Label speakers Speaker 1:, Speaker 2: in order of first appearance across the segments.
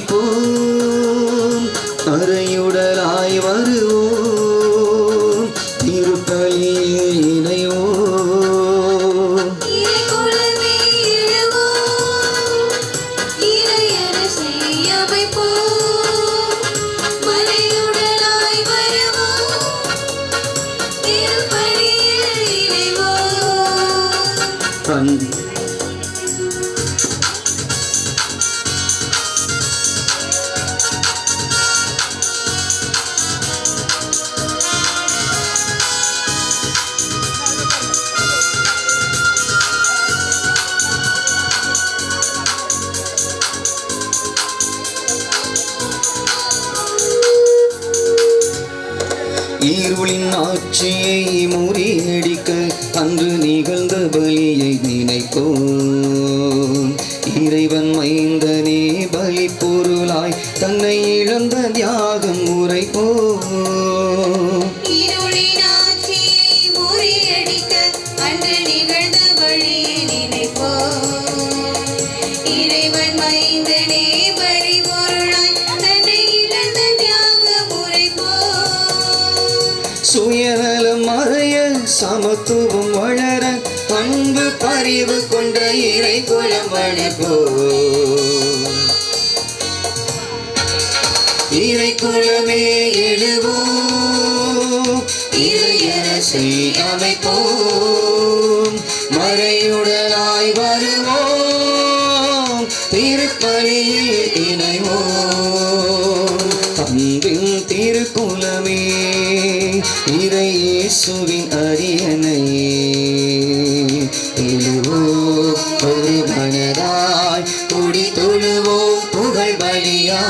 Speaker 1: அமைப்போம், அறையுடலாய் வருவோம், திருப்பலியில் இணைவோம். இருளின் ஆட்சியை முறியடிக்க அன்று நிகழ்ந்த பலியை நினைப்போம், இறைவன் மைந்தனே பலி பொருளாய் தன்னை இழந்த தியாகம் உரைப்போம்.
Speaker 2: இருளின் ஆட்சியை முறியடிக்க அன்று நிகழ்ந்த பலியை நினைப்போம், இறைவன் மைந்தனே பலி பொருளாய் தன்னை இழந்த தியாகம் உரைப்போம்.
Speaker 1: சுயநலம் மறைய சமத்துவம் வளர அன்பு பரிவு கொண்ட இறை குலம் வளர்ப்போம். இறை குலமே எழுவோம், இறையரசை அமைப்போம், மறையுடலாய் வருவோம், திருப்பலியில் இணைவோம். அன்பின் திருக்குலமே இறை இயேசுவின் அரியணையே, எழுவோம் ஒரு மனதாய் குடி தொழுவோம் புகழ் பலியாய்.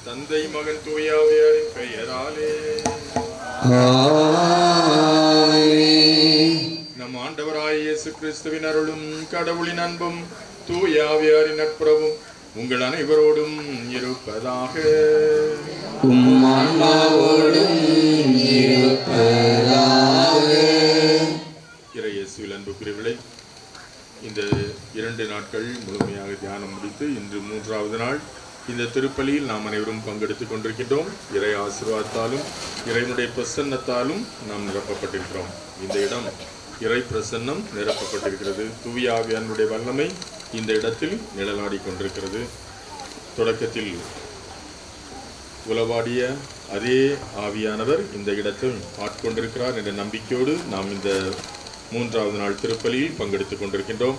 Speaker 3: தந்தை மகன் தூய ஆவியாரின் பெயராலே
Speaker 1: ஆமென்.
Speaker 3: நம் ஆண்டவராய் இயேசு கிறிஸ்துவின் அருளும் கடவுளின் அன்பும் தூய ஆவியாரின் நட்புறவும் உங்கள் அனைவரோடும் இருப்பதாக.
Speaker 1: உம் ஆன்மாவோடும் இருப்பதாக.
Speaker 3: இறை இயேசுவில் அன்புக்குரியவர்களே, இந்த 2 நாட்கள் முழுமையாக தியானம் முடித்து இன்று 3வது நாள் இந்த திருப்பலியில் நாம் அனைவரும் பங்கெடுத்துக் கொண்டிருக்கின்றோம். இறை ஆசீர்வாதத்தாலும் இறைவனுடைய பிரசன்னத்தாலும் நாம் நிரப்பப்பட்டிருக்கிறோம். இந்த இடம் இறை பிரசன்னம் நிரப்பப்பட்டிருக்கிறது. தூய ஆவியானுடைய வல்லமை இந்த இடத்தில் நிழலாடி கொண்டிருக்கிறது. தொடக்கத்தில் உலவாடிய அதே ஆவியானவர் இந்த இடத்தில் ஆட்கொண்டிருக்கிறார் என்ற நம்பிக்கையோடு நாம் இந்த 3வது நாள் திருப்பலியில் பங்கெடுத்துக் கொண்டிருக்கின்றோம்.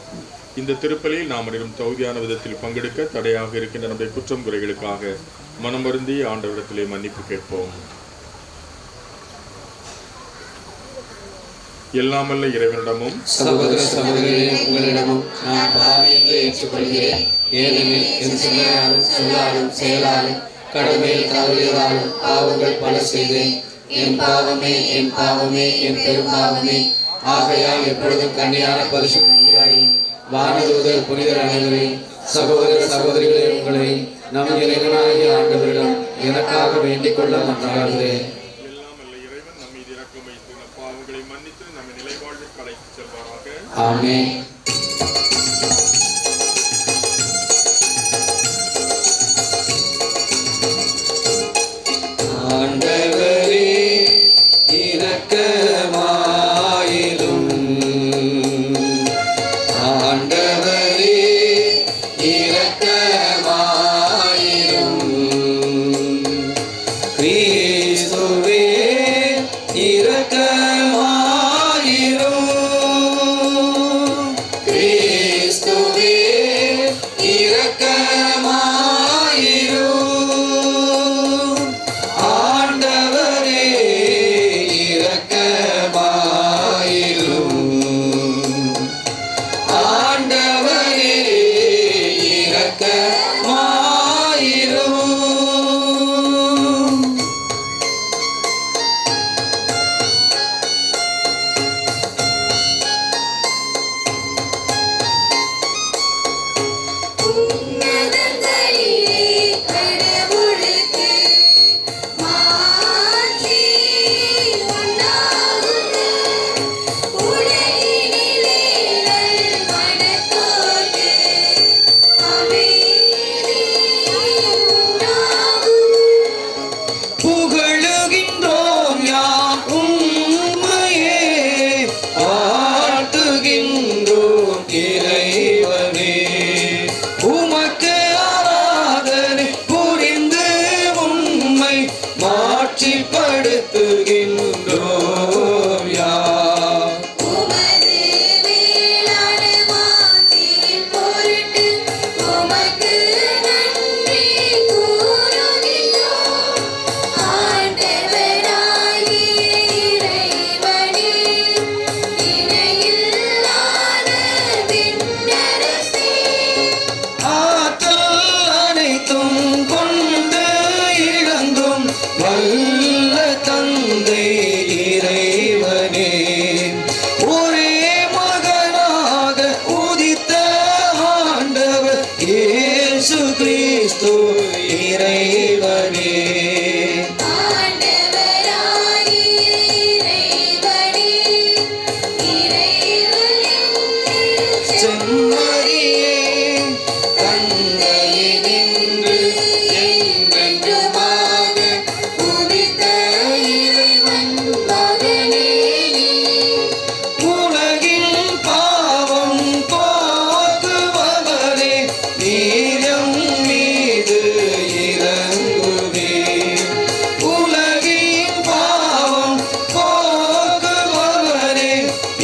Speaker 3: இந்த திருப்பலியில் நாம் அனைவரும் தகுதியான விதத்தில் பங்கெடுக்க தடையாக இருக்கின்ற நம்முடைய குற்றம் குறைகளுக்காக மனம் வருந்தி ஆண்டவரிடத்திலே மன்னிப்பு கேட்போம். எல்லாமல்ல இறைவனிடமும்
Speaker 4: சகோதர சகோதரிகளே, உங்களிடமும் நான் பாவி என்று ஏற்றுக்கொள்கிறேன். ஏனெனில் என் சிந்தனையாலும் சொல்லாலும் செயலாலும் கடமையில் தவறியதாலும் பாவங்கள் பல செய்தேன். என் பாவமே என் பாவமே என் பெரும் பாவமே. ஆகையால் எப்பொழுதும் கன்னியான பரிசுத்த மரியாதையும் வானதூதர் புனிதர் அனைவரையும் சகோதர சகோதரிகளே உங்களை நம் இறைவனாகிய ஆண்டவரிடம் எனக்காக வேண்டிக் கொள்ள மன்றாடுகிறேன். ஆமென்.
Speaker 1: ஆண்டவரே இரக்கமாயிரும், ஆண்டவரே இரக்கமாயிரும், கிறிஸ்துவே இரக்கமாயிரும்,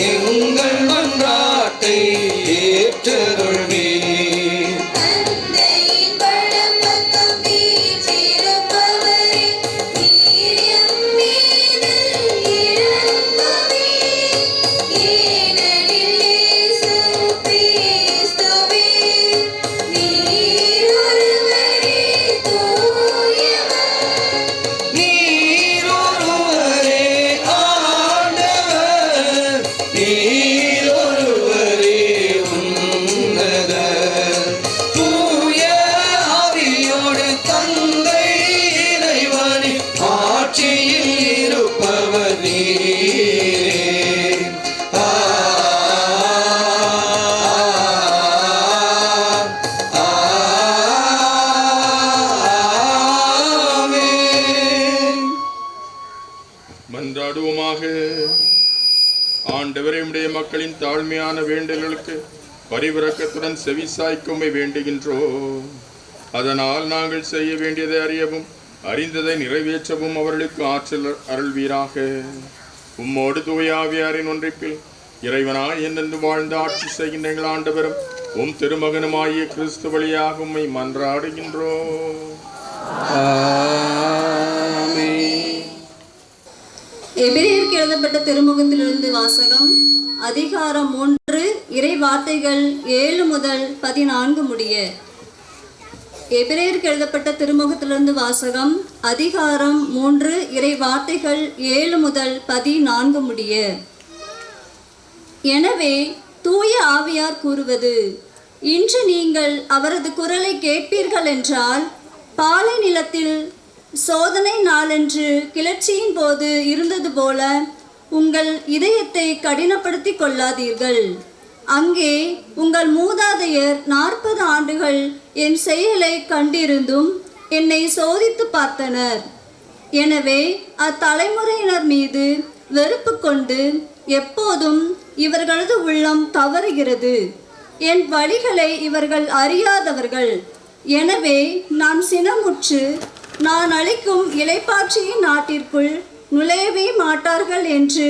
Speaker 1: எங்கள் மன்றாட்டை ஏற்றருள்வீர்.
Speaker 2: தந்தையின் வலப்பக்கம் வீற்றிருப்பவரே, நீர் எம் மீது இரங்குவீர். ஏனெனில் இயேசு கிறிஸ்துவே, நீர் ஒருவரே தூயவர்.
Speaker 1: நீர் ஒருவரே ஆண்டவர், நீர் ஒருவரே உன்னதர். தூய ஆவியோடு தந்தை இறைவனின் ஆட்சியில் இருப்பவர் நீரே. ஆமென்.
Speaker 3: மன்றாடுவோமாக. ஆண்டவரே, உம்முடைய மக்களின் தாழ்மையான வேண்டல்களுக்கு பரிவிரக்கத்துடன் செவிசாய்க்குமை வேண்டுகின்றோம். அதனால் நாங்கள் செய்ய வேண்டியதை அறியவும் அறிந்ததை நிறைவேற்றவும் அவர்களுக்கு ஆற்றல் அருள்வீராக. உம்மோடு தூய ஆவியாரின் ஒன்றிப்பில் இறைவனாய் என்றென்று வாழ்ந்து ஆட்சி செய்கின்ற எங்கள் ஆண்டவரும் உம் திருமகனுமாகிய கிறிஸ்து வழியாக உம்மை மன்றாடுகின்றோம்.
Speaker 1: ஆமென்.
Speaker 5: எபிரேயருக்கு எழுதப்பட்ட திருமுகத்திலிருந்து வாசகம். அதிகாரம் 3, இறை வார்த்தைகள் 7 முதல் 14 முடிய. எபிரேயருக்கு எழுதப்பட்ட திருமுகத்திலிருந்து வாசகம். அதிகாரம் 3, இறை வார்த்தைகள் 7 முதல் 14 முடிய. எனவே தூய ஆவியார் கூறுவது, இன்று நீங்கள் அவரது குரலை கேட்பீர்கள் என்றால், பாலை நிலத்தில் சோதனை நாளன்று கிளர்ச்சியின் போது இருந்தது போல உங்கள் இதயத்தை கடினப்படுத்தி கொள்ளாதீர்கள். அங்கே உங்கள் மூதாதையர் 40 ஆண்டுகள் என் செயலை கண்டிருந்தும் என்னை சோதித்து பார்த்தனர். எனவே அத்தலைமுறையினர் மீது வெறுப்பு கொண்டு எப்போதும் இவர்களது உள்ளம் தவறுகிறது. என் வழிகளை இவர்கள் அறியாதவர்கள். எனவே நான் சினமுற்று, நான் அளிக்கும் இளைப்பாற்றியின் நாட்டிற்குள் நுழையவே மாட்டார்கள் என்று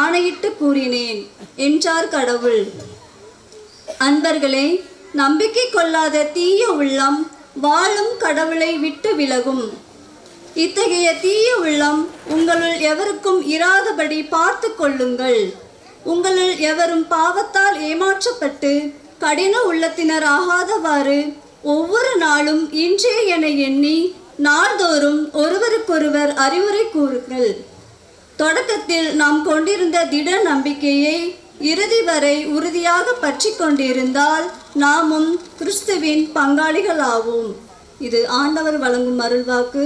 Speaker 5: ஆணையிட்டு கூறினேன் என்றார் கடவுள். அன்பர்களே, நம்பிக்கை கொள்ளாத தீய உள்ளம் வாழும் கடவுளை விட்டு விலகும். இத்தகைய தீய உள்ளம் உங்களுள் எவருக்கும் இராதபடி பார்த்து கொள்ளுங்கள். உங்களுள் எவரும் பாவத்தால் ஏமாற்றப்பட்டு கடின உள்ளத்தினர் ஆகாதவாறு ஒவ்வொரு நாளும் இன்றே என எண்ணி நாள்தோறும் ஒருவருக்கொருவர் அறிவுரை கூறுங்கள். தொடக்கத்தில் நாம் கொண்டிருந்த திட நம்பிக்கையை இறுதி வரை உறுதியாக பற்றி கொண்டிருந்தால் நாமும் கிறிஸ்துவின் பங்காளிகளாவோம். இது ஆண்டவர் வழங்கும் அருள்வாக்கு.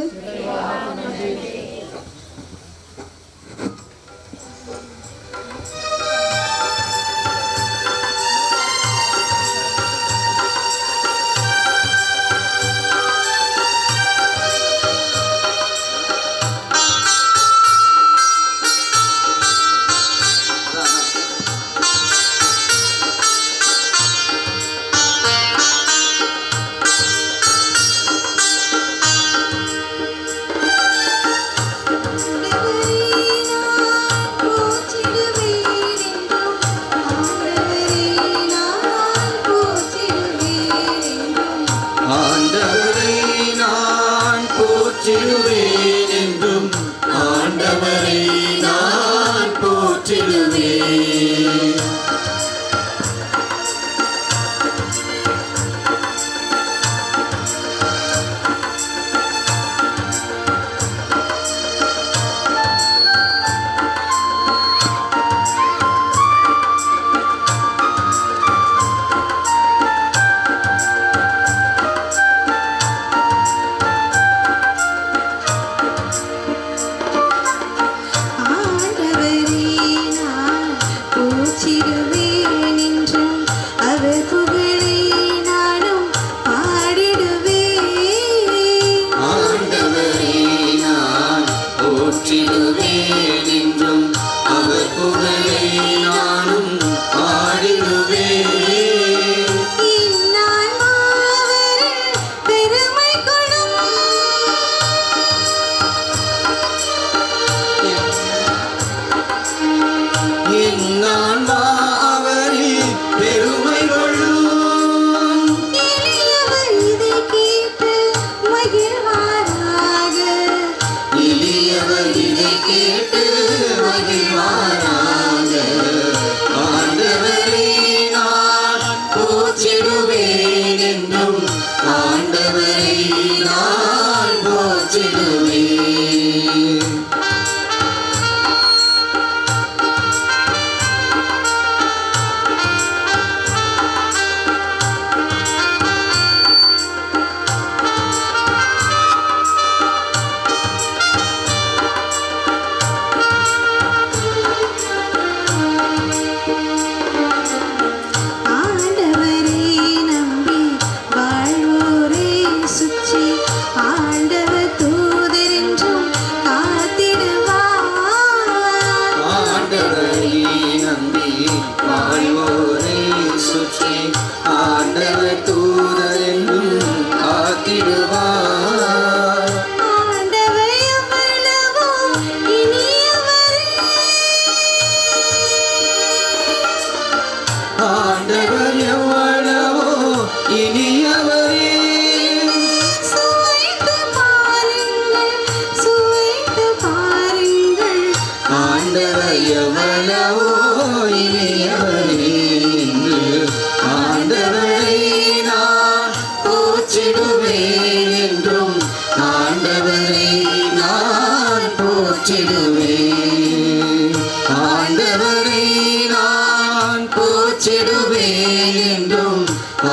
Speaker 4: போற்றிடுவேன் என்றும்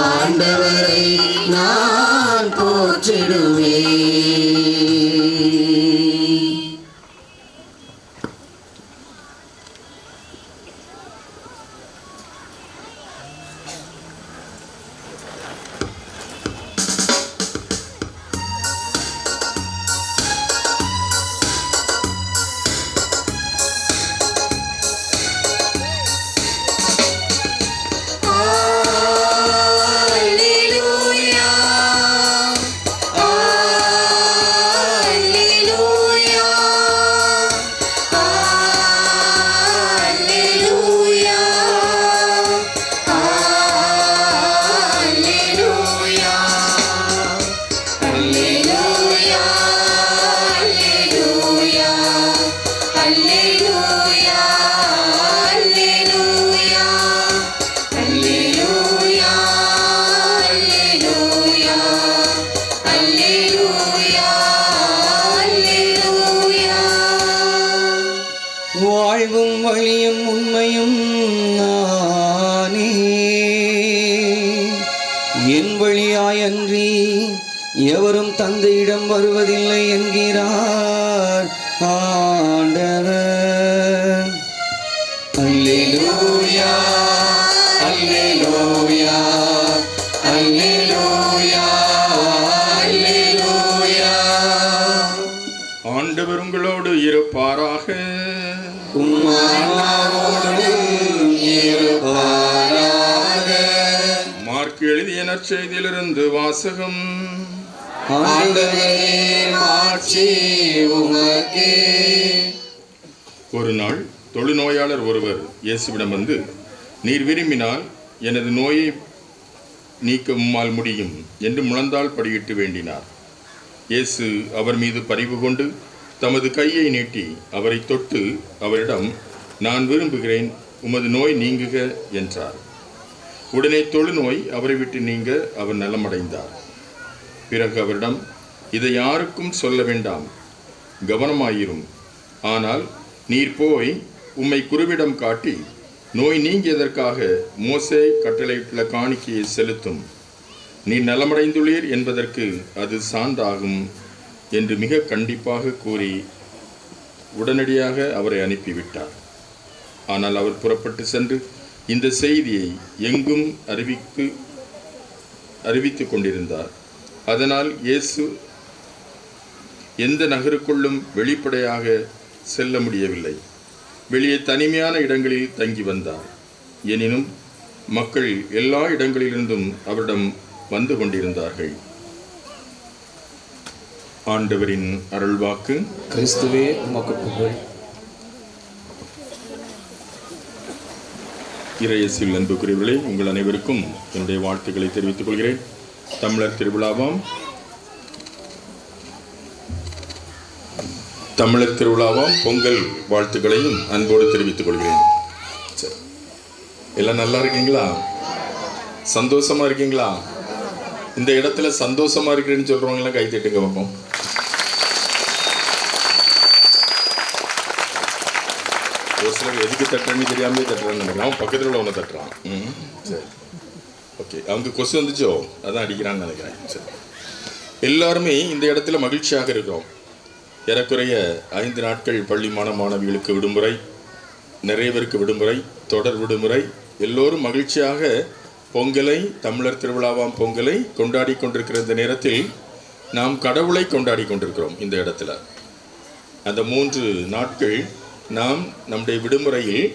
Speaker 4: ஆண்டவரை நான் போற்றிடுவேன். வாழ்வும் வழியும் உண்மையும் நானே, என் வழியாயன்றி எவரும் தந்தையிடம் வருவதில்லை என்கிறார் ஆண்டவர். அல்லேலூயா அல்லேலூயா அல்லேலூயா அல்லேலூயா.
Speaker 3: ஆண்டவர் உங்களோடு இருப்பாராக. மார்க் எழுதிய நற்செய்தியிலிருந்து வாசகம். ஒரு நாள் தொழுநோயாளர் ஒருவர் இயேசுவிடம் வந்து, நீர் விரும்பினால் எனது நோயை நீக்க உம்மால் முடியும் என்று முழந்தாள் படியிட்டு வேண்டினார். இயேசு அவர் மீது பரிவு கொண்டு தமது கையை நீட்டி அவரை தொட்டு அவரிடம், நான் விரும்புகிறேன், உமது நோய் நீங்குக என்றார். உடனே தொழுநோய் அவரை விட்டு நீங்க அவர் நலமடைந்தார். பிறகு அவரிடம், இதை யாருக்கும் சொல்ல வேண்டாம், கவனமாயிரும். ஆனால் நீர் போய் உம்மை குருவிடம் காட்டி நோய் நீங்கியதற்காக மோசே கட்டளையிட்டுள்ள காணிக்கையை செலுத்தும். நீ நலமடைந்துள்ளீர் என்பதற்கு அது சான்றாகும் என்று மிக கண்டிப்பாக கூறி உடனடியாக அவரை அனுப்பிவிட்டார். ஆனால் அவர் புறப்பட்டு சென்று இந்த செய்தியை எங்கும் அறிவித்து கொண்டிருந்தார். அதனால் இயேசு எந்த நகருக்குள்ளும் வெளிப்படையாக செல்ல முடியவில்லை. வெளியே தனிமையான இடங்களில் தங்கி வந்தார். எனினும் மக்கள் எல்லா இடங்களிலிருந்தும் அவரிடம் வந்து கொண்டிருந்தார்கள். ஆண்டவரின் அருள்வாக்கு.
Speaker 4: கிறிஸ்துவே உமக்கு புகழ்.
Speaker 3: இறையேசுவில் அன்புக்குரியவர்களே, உங்கள் அனைவருக்கும் என்னுடைய வாழ்த்துக்களை தெரிவித்துக் கொள்கிறேன். தமிழர் திருவிழாவாம் பொங்கல் வாழ்த்துக்களையும் அன்போடு தெரிவித்துக் கொள்கிறேன். எல்லாம் நல்லா இருக்கீங்களா? சந்தோஷமா இருக்கீங்களா? இந்த இடத்துல சந்தோஷமா இருக்கிறேன்னு சொல்றவங்களாம் கை தட்டுங்க பார்ப்போம். ஒரு சிலர் எதுக்கு தட்டுறேன்னு தெரியாமே தட்டுறான்னு நினைக்கிறான். பக்கத்தில் உள்ள ஒன்று தட்டுறான். சரி, ஓகே. அவங்க கொசு வந்துச்சோ அதான் அடிக்கிறான்னு நினைக்கிறேன். சரி, எல்லாருமே இந்த இடத்துல மகிழ்ச்சியாக இருக்கிறோம். ஏறக்குறைய 5 நாட்கள் பள்ளி மாணவிகளுக்கு விடுமுறை, நிறைய பேருக்கு விடுமுறை, தொடர் விடுமுறை. எல்லோரும் மகிழ்ச்சியாக பொங்கலை, தமிழர் திருவிழாவாம் பொங்கலை கொண்டாடி கொண்டிருக்கிற இந்த நேரத்தில் நாம் கடவுளை கொண்டாடி கொண்டிருக்கிறோம். இந்த இடத்துல அந்த 3 நாட்கள் நாம் நம்முடைய விடுமுறையில்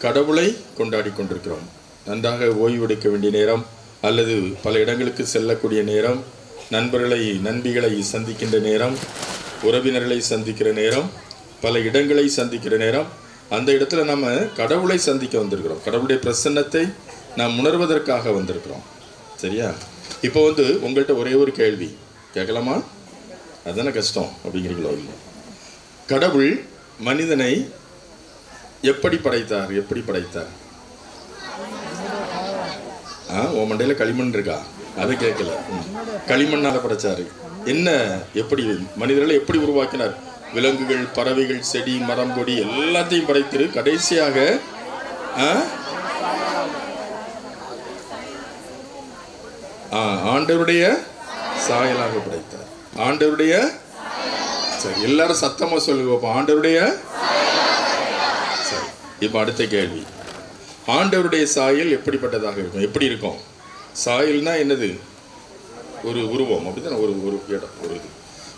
Speaker 3: கடவுளை கொண்டாடி கொண்டிருக்கிறோம். நன்றாக ஓய்வெடுக்க வேண்டிய நேரம், அல்லது பல இடங்களுக்கு செல்லக்கூடிய நேரம், நண்பிகளை சந்திக்கின்ற நேரம், உறவினர்களை சந்திக்கிற நேரம், பல இடங்களை சந்திக்கிற நேரம். அந்த இடத்துல நம்ம கடவுளை சந்திக்க வந்திருக்கிறோம். கடவுளுடைய பிரசன்னத்தை நாம் உணர்வதற்காக வந்திருக்கிறோம். சரியா? இப்போ உங்கள்கிட்ட ஒரே ஒரு கேள்வி கேட்கலாமா? அதுதானே கஷ்டம் அப்படிங்கிறீங்களோ? இல்லை. கடவுள் மனிதனை எப்படி படைத்தார்? உன் மண்டையில் களிமண் இருக்கா? அதை கேட்கல. களிமண்ணால் படைச்சாரு. என்ன, எப்படி மனிதர்களை எப்படி உருவாக்கினார்? விலங்குகள், பறவைகள், செடி, மரம், கொடி எல்லாத்தையும் படைத்திரு கடைசியாக ஆண்டவருடைய சாயலாக படைத்தார். ஆண்டவருடைய, சரி எல்லாரும் சத்தமா சொல்லுங்க. ஆண்டவருடைய, சரி. இப்போ அடுத்த கேள்வி, ஆண்டவருடைய சாயல் எப்படிப்பட்டதாக இருக்கும்? எப்படி இருக்கும்? சாயல்னா என்னது? ஒரு உருவம், அப்படிதான். ஒரு இடம், ஒரு இது.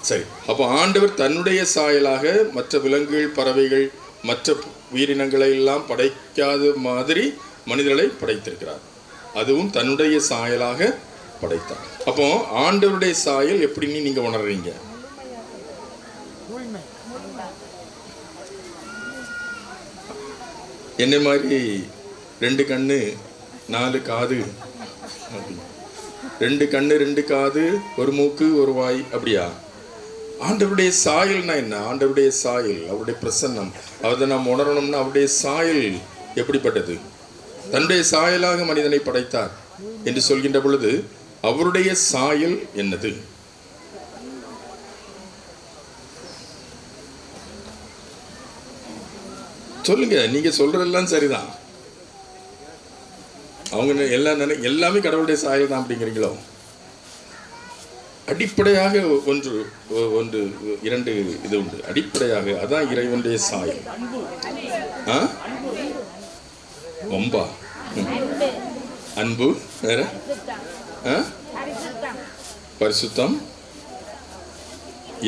Speaker 3: சரி, அப்போ ஆண்டவர் தன்னுடைய சாயலாக மற்ற விலங்குகள், பறவைகள், மற்ற உயிரினங்களை எல்லாம் படைக்காத மாதிரி மனிதர்களை படைத்திருக்கிறார். அதுவும் தன்னுடைய சாயலாக படைத்தார். அப்போ ஆண்டவருடைய சாயல் எப்படின்னு நீங்க உணர்றீங்க? என்ன மாதிரி 2 கண்ணு 4 காது, 2 கண்ணு 2 காது 1 மூக்கு 1 வாய், அப்படியா? ஆண்டவருடைய சாயல்னா என்ன? ஆண்டவருடைய சாயல், அவருடைய பிரசன்னம், அதை நாம் உணரணும்னா அவருடைய சாயல் எப்படிப்பட்டது? தன்னுடைய சாயலாக மனிதனை படைத்தார் என்று சொல்கின்ற பொழுது அவருடைய சாயல் என்னது? சொல்லுங்க. நீங்க சொல்றதெல்லாம் சரிதான். அவங்க எல்லாமே கடவுளுடைய சாயல் தான் அப்படிங்கிறீங்களோ? அடிப்படையாக ஒன்று 2 இது உண்டு. அடிப்படையாக அதான் இறைவனுடைய சாயல். ஒம்பா அன்பு, வேற பரிசுத்தம்,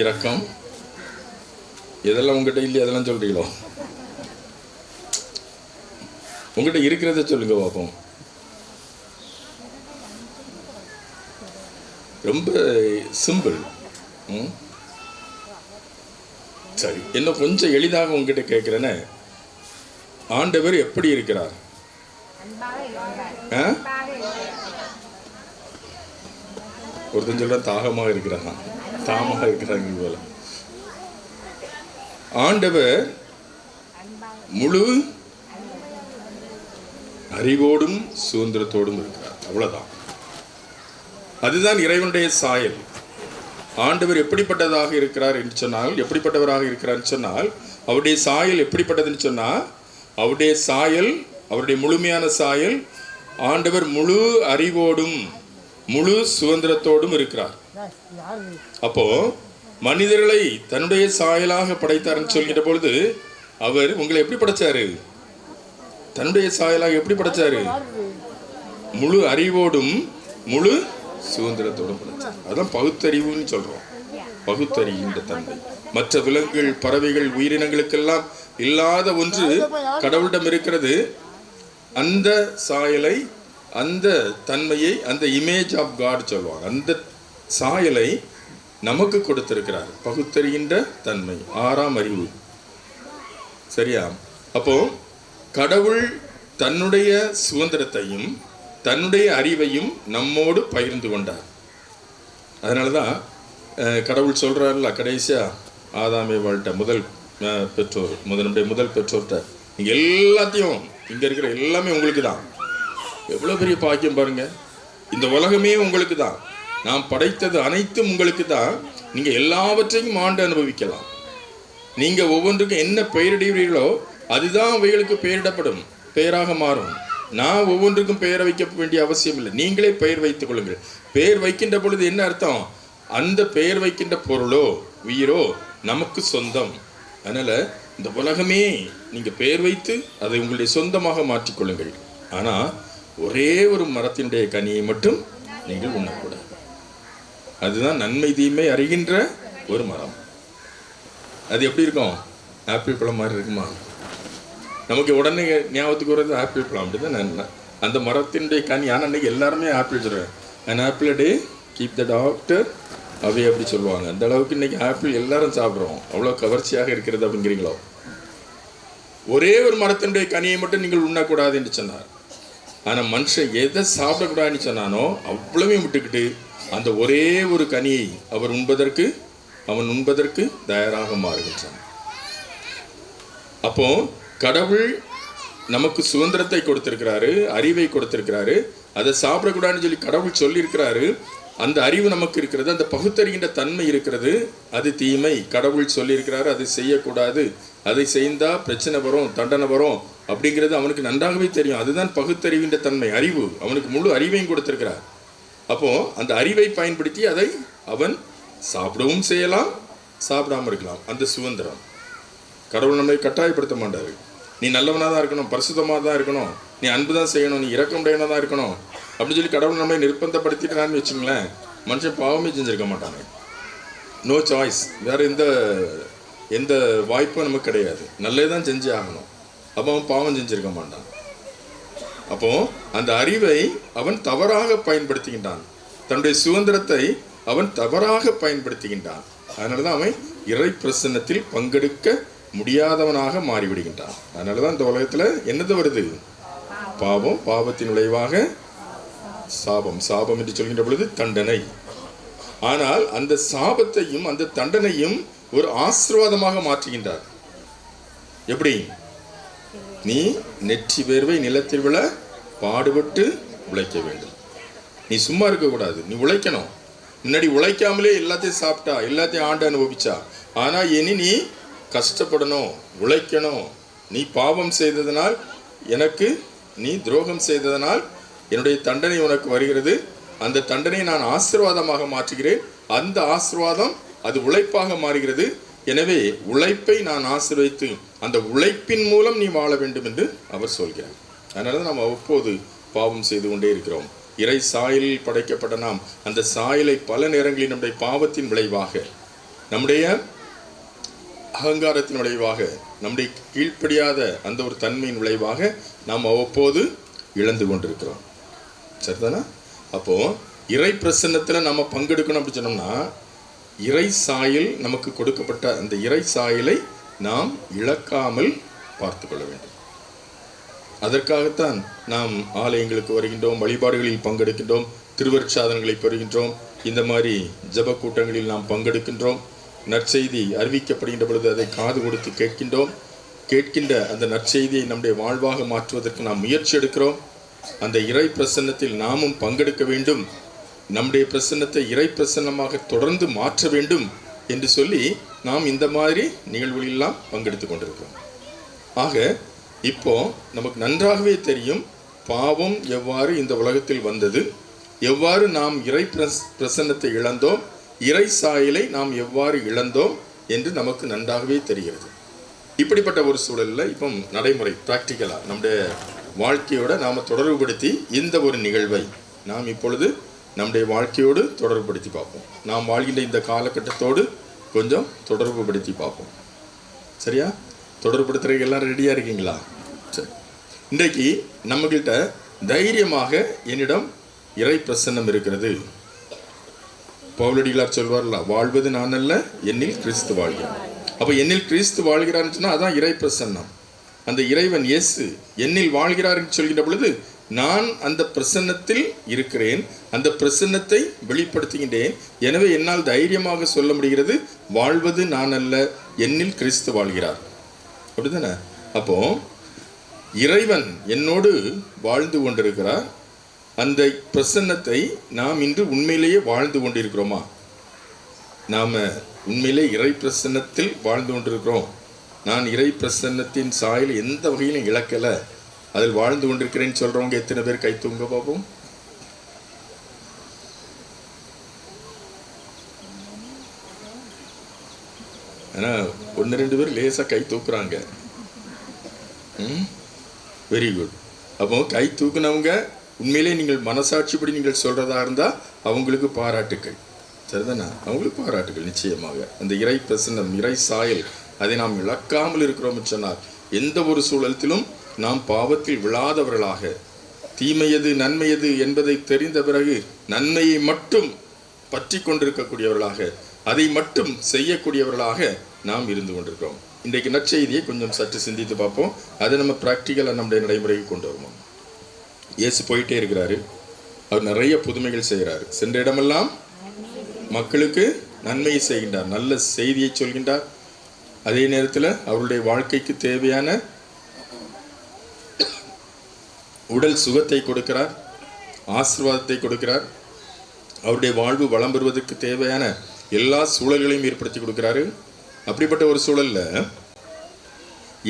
Speaker 3: இரக்கம், எதெல்லாம் உங்ககிட்ட இல்லையா? அதெல்லாம் சொல்றீங்களோ? உங்ககிட்ட இருக்கிறத சொல்லுங்க பார்ப்போம். ரொம்ப சிம்பிள். சரி, இன்னும் கொஞ்சம் எளிதாக உங்ககிட்ட கேட்கிறேன்னு, ஆண்டவர் எப்படி இருக்கிறார்? ஒருத்தன் சொல்ற தாகமாக இருக்கிறான், தாமாக இருக்கிறாங்க போல. ஆண்டவர் முழு அறிவோடும் சுதந்திரத்தோடும் இருக்கிறார். அவ்வளவுதான். அதுதான் இறைவனுடைய சாயல். ஆண்டவர் எப்படிப்பட்டதாக இருக்கிறார் என்று சொன்னால், எப்படிப்பட்டவராக இருக்கிறார் சொன்னால், அவருடைய சாயல் எப்படிப்பட்டதுன்னு சொன்னால், அவருடைய சாயல், அவருடைய முழுமையான சாயல், ஆண்டவர் முழு அறிவோடும் முழு சுதந்திரத்தோடும் இருக்கிறார். அப்போ மனிதர்களை தன்னுடைய சாயலாக படைத்தார்னு சொல்கிற பொழுது அவர் உங்களை எப்படி படைச்சாரு? தன்னுடைய சாயலாக எப்படி படைச்சாரு? முழு அறிவோடும் முழு சுதந்திரத்தோடும் படைச்சார். அதான் பகுத்தறிவுன்னு சொல்றோம். பகுத்தறிகின்ற தன்மை. மற்ற விலங்குகள், பறவைகள், உயிரினங்களுக்கெல்லாம் இல்லாத ஒன்று கடவுளிடம் இருக்கிறது. அந்த சாயலை, அந்த தன்மையை, அந்த இமேஜ் ஆஃப் காட் சொல்லுவாங்க. அந்த சாயலை நமக்கு கொடுத்திருக்கிறார். பகுத்தறிகின்ற தன்மை, 6ஆம் அறிவு. சரியா? அப்போ கடவுள் தன்னுடைய சுதந்திரத்தையும் தன்னுடைய அறிவையும் நம்மோடு பகிர்ந்து கொண்டார். அதனால தான் கடவுள் சொல்கிறார்ல, கடைசியா ஆதாமே வாழ்கிட்ட முதல் பெற்றோர், முதல் பெற்றோர்கிட்ட, நீங்கள் எல்லாத்தையும், இங்கே இருக்கிற எல்லாமே உங்களுக்கு தான். எவ்வளோ பெரிய பாக்கியம் பாருங்க. இந்த உலகமே உங்களுக்கு தான், நான் படைத்தது அனைத்தும் உங்களுக்கு தான். நீங்கள் எல்லாவற்றையும் ஆண்டு அனுபவிக்கலாம். நீங்கள் ஒவ்வொன்றுக்கும் என்ன பெயரிடுவீர்களோ அதுதான் அவைகளுக்கு பெயரிடப்படும், பெயராக மாறும். நான் ஒவ்வொன்றுக்கும் பெயரை வைக்க வேண்டிய அவசியம் இல்லை. நீங்களே பெயர் வைத்துக் கொள்ளுங்கள். பெயர் வைக்கின்ற பொழுது என்ன அர்த்தம்? அந்த பெயர் வைக்கின்ற பொருளோ உயிரோ நமக்கு சொந்தம். அதனால் இந்த உலகமே நீங்கள் பெயர் வைத்து அதை உங்களுடைய சொந்தமாக மாற்றிக்கொள்ளுங்கள். ஆனால் ஒரே ஒரு மரத்தினுடைய கனியை மட்டும் நீங்கள் உண்ணக்கூடாது. அதுதான் நன்மை தீமை அறிகின்ற ஒரு மரம். அது எப்படி இருக்கும்? ஆப்பிள் பழம் மாதிரி இருக்குமா? நமக்கு உடனே ஞாபகத்துக்கு வர்றது ஆப்பிள் பழம். அப்படிதான் அந்த மரத்தினுடைய கனி. ஆனால் அன்றைக்கி எல்லாருமே ஆப்பிள் சொல்கிறேன். And apple day keep the doctor away அப்படி சொல்லுவாங்க. அந்த அளவுக்கு இன்றைக்கி ஆப்பிள் எல்லாரும் சாப்பிட்றோம். அவ்வளோ கவர்ச்சியாக இருக்கிறது அப்படிங்கிறீங்களோ? ஒரே ஒரு மரத்தினுடைய கனியை மட்டும் நீங்கள் உண்ணக்கூடாது என்று சொன்னார். ஆனால் மனுஷன் எதை சாப்பிடக்கூடாதுன்னு சொன்னானோ அவ்வளவையும் விட்டுக்கிட்டு அந்த ஒரே ஒரு கனியை அவன் உண்பதற்கு தயாராக மாறுகின்றான். அப்போ கடவுள் நமக்கு சுதந்திரத்தை கொடுத்திருக்கிறாரு, அறிவை கொடுத்திருக்கிறாரு. அதை சாப்பிடக்கூடாதுன்னு சொல்லி கடவுள் சொல்லியிருக்கிறாரு. அந்த அறிவு நமக்கு இருக்கிறது, அந்த பகுத்தறிகின்ற தன்மை இருக்கிறது. அது தீமை. கடவுள் சொல்லியிருக்கிறாரு அதை செய்யக்கூடாது, அதை செய்தால் பிரச்சனை வரும், தண்டனை வரும் அப்படிங்கிறது அவனுக்கு நன்றாகவே தெரியும். அதுதான் பகுத்தறிகின்ற தன்மை, அறிவு. அவனுக்கு முழு அறிவையும் கொடுத்திருக்கிறார். அப்போ அந்த அறிவை பயன்படுத்தி அதை அவன் சாப்பிடவும் செய்யலாம், சாப்பிடாம இருக்கலாம். அந்த சுதந்திரம். கடவுள் நம்மை கட்டாயப்படுத்த மாட்டாரு. நீ நல்லவனாக தான் இருக்கணும், பரிசுத்தமாக தான் இருக்கணும், நீ அன்பு தான் செய்யணும், நீ இரக்கமுடையவனாக தான் இருக்கணும் அப்படின்னு சொல்லி கடவுள் நம்மை நிர்பந்தப்படுத்திட்டான்னு வச்சுங்களேன், மனுஷன் பாவமே செஞ்சிருக்க மாட்டாங்க. நோ சாய்ஸ், வேறு எந்த வாய்ப்பும் நமக்கு கிடையாது. நல்லது தான் செஞ்சு ஆகணும். அப்போ அவன் பாவம் செஞ்சிருக்க மாட்டான். அப்போ அந்த அறிவை அவன் தவறாக பயன்படுத்துகின்றான். தன்னுடைய சுதந்திரத்தை அவன் தவறாக பயன்படுத்துகின்றான். அதனால தான் அவன் இறை பிரசன்னத்தில் பங்கெடுக்க முடியாதவனாக மாறிவிடுகின்றான். அதனால தான் இந்த உலகத்தில் என்னது வருது? பாவம், பாவத்தின் விளைவாக சாபம், சாபம் என்று சொல்கின்ற பொழுது தண்டனை. ஆனால் அந்த சாபத்தையும் அந்த தண்டனையும் ஒரு ஆசீர்வாதமாக மாற்றுகின்றார். எப்படி? நீ நெற்றி வேர்வை நிலத்தில் விழ பாடுபட்டு உழைக்க வேண்டும். நீ சும்மா இருக்கக்கூடாது, நீ உழைக்கணும். முன்னாடி உழைக்காமலே எல்லாத்தையும் சாப்பிட்டா, எல்லாத்தையும் ஆண்டு அனுபவிச்சா. ஆனால் இனி நீ கஷ்டப்படணும், உழைக்கணும். நீ பாவம் செய்ததனால், எனக்கு நீ துரோகம் செய்ததனால் என்னுடைய தண்டனை உனக்கு வருகிறது. அந்த தண்டனையை நான் ஆசீர்வாதமாக மாற்றுகிறேன். அந்த ஆசீர்வாதம் அது உழைப்பாக மாறுகிறது. எனவே உழைப்பை நான் ஆசீர்வதித்து அந்த உழைப்பின் மூலம் நீ வாழ வேண்டும் என்று அவர் சொல்கிறார். அதனால தான் நாம் அவ்வப்போது பாவம் செய்து கொண்டே இருக்கிறோம். இறை சாயலில் படைக்கப்பட்ட நாம் அந்த சாயலை பல நேரங்களில் நம்முடைய பாவத்தின் விளைவாக, நம்முடைய அகங்காரத்தின் விளைவாக, நம்முடைய கீழ்ப்படியாத அந்த ஒரு தன்மையின் விளைவாக நாம் அவ்வப்போது இழந்து கொண்டிருக்கிறோம். சரிதானா? அப்போ இறை பிரசன்னத்தில் நம்ம பங்கெடுக்கணும் அப்படின்னு சொன்னோம்னா, இறை சாயல் நமக்கு கொடுக்கப்பட்ட அந்த இறை சாயலை நாம் இழக்காமல் பார்த்து கொள்ள வேண்டும். அதற்காகத்தான் நாம் ஆலயங்களுக்கு வருகின்றோம், வழிபாடுகளில் பங்கெடுக்கின்றோம், திருவருட்சாதனங்களை பெறுகின்றோம், இந்த மாதிரி ஜப கூட்டங்களில் நாம் பங்கெடுக்கின்றோம். நற்செய்தி அறிவிக்கப்படுகின்ற பொழுது அதை காது கொடுத்து கேட்கின்றோம். கேட்கின்ற அந்த நற்செய்தியை நம்முடைய வாழ்வாக மாற்றுவதற்கு நாம் முயற்சி எடுக்கிறோம். அந்த இறை பிரசன்னத்தில் நாமும் பங்கெடுக்க வேண்டும், நம்முடைய பிரசன்னத்தை இறை பிரசன்னமாக தொடர்ந்து மாற்ற வேண்டும் என்று சொல்லி நாம் இந்த மாதிரி நிகழ்வுகளெல்லாம் பங்கெடுத்து கொண்டிருக்கிறோம். ஆக இப்போ நமக்கு நன்றாகவே தெரியும் பாவம் எவ்வாறு இந்த உலகத்தில் வந்தது, எவ்வாறு நாம் இறை பிரசன்னத்தை இழந்தோம், இறை சாயலை நாம் எவ்வாறு இழந்தோம் என்று நமக்கு நன்றாகவே தெரிகிறது. இப்படிப்பட்ட ஒரு சூழலில் இப்போ நடைமுறை ப்ராக்டிக்கலாக நம்முடைய வாழ்க்கையோட நாம் தொடர்புபடுத்தி இந்த ஒரு நிகழ்வை நாம் இப்பொழுது நம்முடைய வாழ்க்கையோடு தொடர்புபடுத்தி பார்ப்போம். நாம் வாழ்கின்ற இந்த காலகட்டத்தோடு கொஞ்சம் தொடர்புபடுத்தி பார்ப்போம். சரியா? தொடர்புபடுத்துறதுக்கு எல்லாம் ரெடியாக இருக்கீங்களா? சரி. இன்றைக்கு நம்மகிட்ட தைரியமாக என்னிடம் இறை பிரசன்னம் இருக்கிறது. பவுலடிகளார் சொல்வார்ல, வாழ்வது நான் அல்ல, என்னில் கிறிஸ்து வாழ்கிறார். அப்போ என்னில் கிறிஸ்து வாழ்கிறார்னு சொன்னால் அதான் இறை பிரசன்னம். அந்த இறைவன் இயேசு என்னில் வாழ்கிறார் என்று சொல்கின்ற பொழுது நான் அந்த பிரசன்னத்தில் இருக்கிறேன், அந்த பிரசன்னத்தை வெளிப்படுத்துகின்றேன். எனவே என்னால் தைரியமாக சொல்ல முடிகிறது, வாழ்வது நான் அல்ல, என்னில் கிறிஸ்து வாழ்கிறார். அப்படிதானே? அப்போ இறைவன் என்னோடு வாழ்ந்து கொண்டிருக்கிறார். அந்த பிரசன்னத்தை நாம் இன்று உண்மையிலேயே வாழ்ந்து கொண்டிருக்கிறோமா? நாம் உண்மையிலே இறை பிரசன்னத்தில் வாழ்ந்து கொண்டிருக்கிறோம். நான் இறை பிரசன்னத்தின் சாயல் எந்த வகையிலும் இழக்கலை, அதில் வாழ்ந்து கொண்டிருக்கிறேன்னு சொல்கிறவங்க எத்தனை பேர் கை தூங்க பார்ப்போம்? ஆனால் 1-2 பேர் லேசாக கை தூக்குறாங்க. Very good. அப்போ கை தூக்குனவங்க உண்மையிலே நீங்கள் மனசாட்சிப்படி நீங்கள் சொல்கிறதா இருந்தால் அவங்களுக்கு பாராட்டுக்கள். சரிதானே? அவங்களுக்கு பாராட்டுக்கள் நிச்சயமாக. அந்த இறை பிரசன்னம், இறை சாயல், அதை நாம் இழக்காமல் இருக்கிறோம் சொன்னால் எந்த ஒரு சூழலத்திலும் நாம் பாவத்தில் விழாதவர்களாக, தீமையது நன்மையது என்பதை தெரிந்த பிறகு நன்மையை மட்டும் பற்றி கொண்டிருக்கக்கூடியவர்களாக, அதை மட்டும் செய்யக்கூடியவர்களாக நாம் இருந்து கொண்டிருக்கிறோம். இன்றைக்கு நற்செய்தியை கொஞ்சம் சற்று சிந்தித்து பார்ப்போம். அதை நம்ம ப்ராக்டிக்கலாக நம்முடைய நடைமுறைக்கு கொண்டு வருவோம். இயேசு போயிட்டே இருக்கிறாரு, அவர் நிறைய புதுமைகள் செய்கிறார். சென்ற இடமெல்லாம் மக்களுக்கு நன்மையை செய்கின்றார், நல்ல செய்தியை சொல்கின்றார். அதே நேரத்தில் அவருடைய வாழ்க்கைக்கு தேவையான உடல் சுகத்தை கொடுக்கிறார், ஆசீர்வாதத்தை கொடுக்கிறார். அவருடைய வாழ்வு வளம் பெறுவதற்கு தேவையான எல்லா சூழல்களையும் ஏற்படுத்தி கொடுக்கிறாரு. அப்படிப்பட்ட ஒரு சூழலில்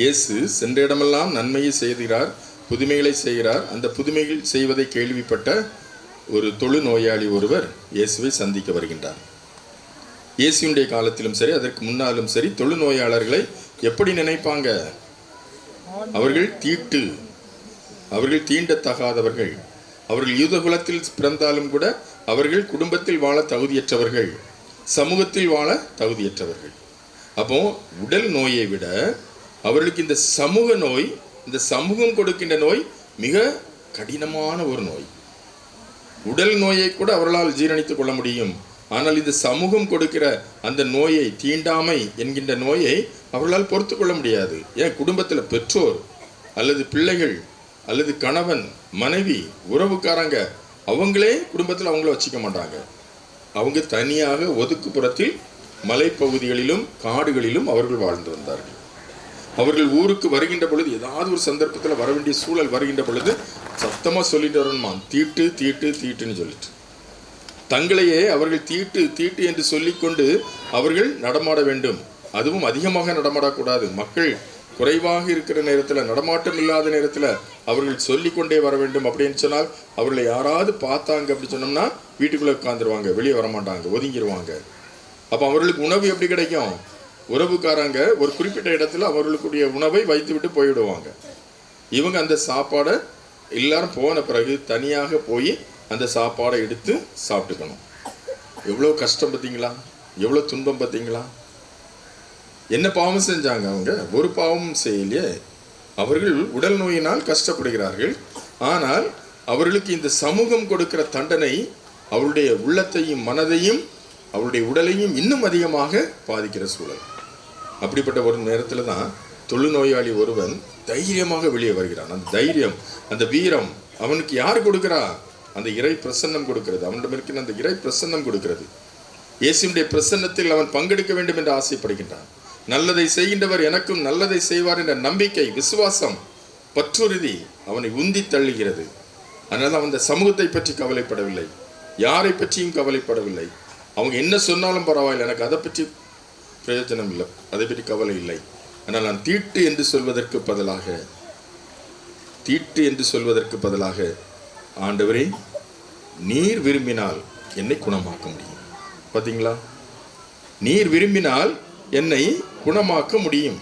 Speaker 3: இயேசு சென்ற இடமெல்லாம் நன்மையை செய்கிறார், புதுமைகளை செய்கிறார். அந்த புதுமைகள் செய்வதை கேள்விப்பட்ட ஒரு தொழுநோயாளி ஒருவர் இயேசுவை சந்திக்க வருகின்றார். இயேசுடைய காலத்திலும் சரி அதற்கு முன்னாலும் சரி தொழுநோயாளர்களை எப்படி நினைப்பாங்க? அவர்கள் தீட்டு, அவர்கள் தீண்டத்தகாதவர்கள், அவர்கள் யூத குலத்தில் பிறந்தாலும் கூட அவர்கள் குடும்பத்தில் வாழ தகுதியற்றவர்கள், சமூகத்தில் வாழ தகுதியற்றவர்கள். அப்போ உடல் நோயை விட அவர்களுக்கு இந்த சமூக நோய், இந்த சமூகம் கொடுக்கின்ற நோய் மிக கடினமான ஒரு நோய். உடல் நோயை கூட அவர்களால் ஜீரணித்துக் கொள்ள முடியும். ஆனால் இந்த சமூகம் கொடுக்கிற அந்த நோயை, தீண்டாமை என்கின்ற நோயை அவர்களால் பொறுத்து கொள்ள முடியாது. ஏன் குடும்பத்தில் பெற்றோர் அல்லது பிள்ளைகள் அல்லது கணவன் மனைவி உறவுக்காரங்க அவங்களே குடும்பத்தில் அவங்கள வச்சுக்க மாட்டாங்க. அவங்க தனியாக ஒதுக்குப்புறத்தில் மலைப்பகுதிகளிலும் காடுகளிலும் அவர்கள் வாழ்ந்து வந்தார்கள். அவர்கள் ஊருக்கு வருகின்ற பொழுது ஏதாவது ஒரு சந்தர்ப்பத்தில் வர வேண்டிய சூழல் வருகின்ற பொழுது சத்தமாக சொல்லிட்டு வரணுமா, தீட்டு தீட்டு தீட்டுன்னு சொல்லிட்டு தங்களையே அவர்கள் தீட்டு தீட்டு என்று சொல்லிக்கொண்டு அவர்கள் நடமாட வேண்டும். அதுவும் அதிகமாக நடமாடக்கூடாது. மக்கள் குறைவாக இருக்கிற நேரத்தில், நடமாட்டம் இல்லாத நேரத்தில் அவர்கள் சொல்லிக்கொண்டே வர வேண்டும். அப்படின்னு சொன்னால் அவர்களை யாராவது பார்த்தாங்க அப்படி சொன்னோம்னா வீட்டுக்குள்ளே உட்காந்துருவாங்க, வெளியே வரமாட்டாங்க, ஒதுங்கிடுவாங்க. அப்போ அவர்களுக்கு உணவு எப்படி கிடைக்கும்? உறவுக்காரங்க ஒரு குறிப்பிட்ட இடத்துல அவர்களுக்குடைய உணவை வைத்து விட்டு போய்விடுவாங்க. இவங்க அந்த சாப்பாடை எல்லாரும் போன பிறகு தனியாக போய் அந்த சாப்பாடை எடுத்து சாப்பிட்டுக்கணும். எவ்வளோ கஷ்டம் பார்த்தீங்களா? எவ்வளோ துன்பம் பார்த்தீங்களா? என்ன பாவம் செஞ்சாங்க? அவங்க ஒரு பாவமும் செய்யலையே. அவர்கள் உடல் நோயினால் கஷ்டப்படுகிறார்கள். ஆனால் அவர்களுக்கு இந்த சமூகம் கொடுக்கிற தண்டனை அவருடைய உள்ளத்தையும் மனதையும் அவருடைய உடலையும் இன்னும் அதிகமாக பாதிக்கிற சூழல். அப்படிப்பட்ட ஒரு நேரத்தில் தான் தொழுநோயாளி ஒருவன் தைரியமாக வெளியே வருகிறான். அந்த தைரியம், அந்த வீரம் அவனுக்கு யார் கொடுக்கிறா? அந்த இறை பிரசன்னம் கொடுக்கிறது. அவனிடம் இருக்கிற அந்த இறை பிரசன்னம் கொடுக்கிறது. இயேசுவினுடைய பிரசன்னத்தில் அவன் பங்கெடுக்க வேண்டும் என்று ஆசைப்படுகின்றான். நல்லதை செய்கின்றவர் எனக்கும் நல்லதை செய்வார் என்ற நம்பிக்கை, விசுவாசம், பற்றுறுதி அவனை உந்தி தள்ளுகிறது. அதனால் அவன் அந்த சமூகத்தை பற்றி கவலைப்படவில்லை, யாரை பற்றியும் கவலைப்படவில்லை. அவங்க என்ன சொன்னாலும் பரவாயில்லை, எனக்கு அதை பற்றி பிரயோஜனம் இல்லை, அதை பற்றி கவலை இல்லை. ஆனால் நான் தீட்டு என்று சொல்வதற்கு பதிலாக ஆண்டவரே நீர் விரும்பினால் என்னை குணமாக்க முடியும். பார்த்தீங்களா? நீர் விரும்பினால் என்னை குணமாக்க முடியும்.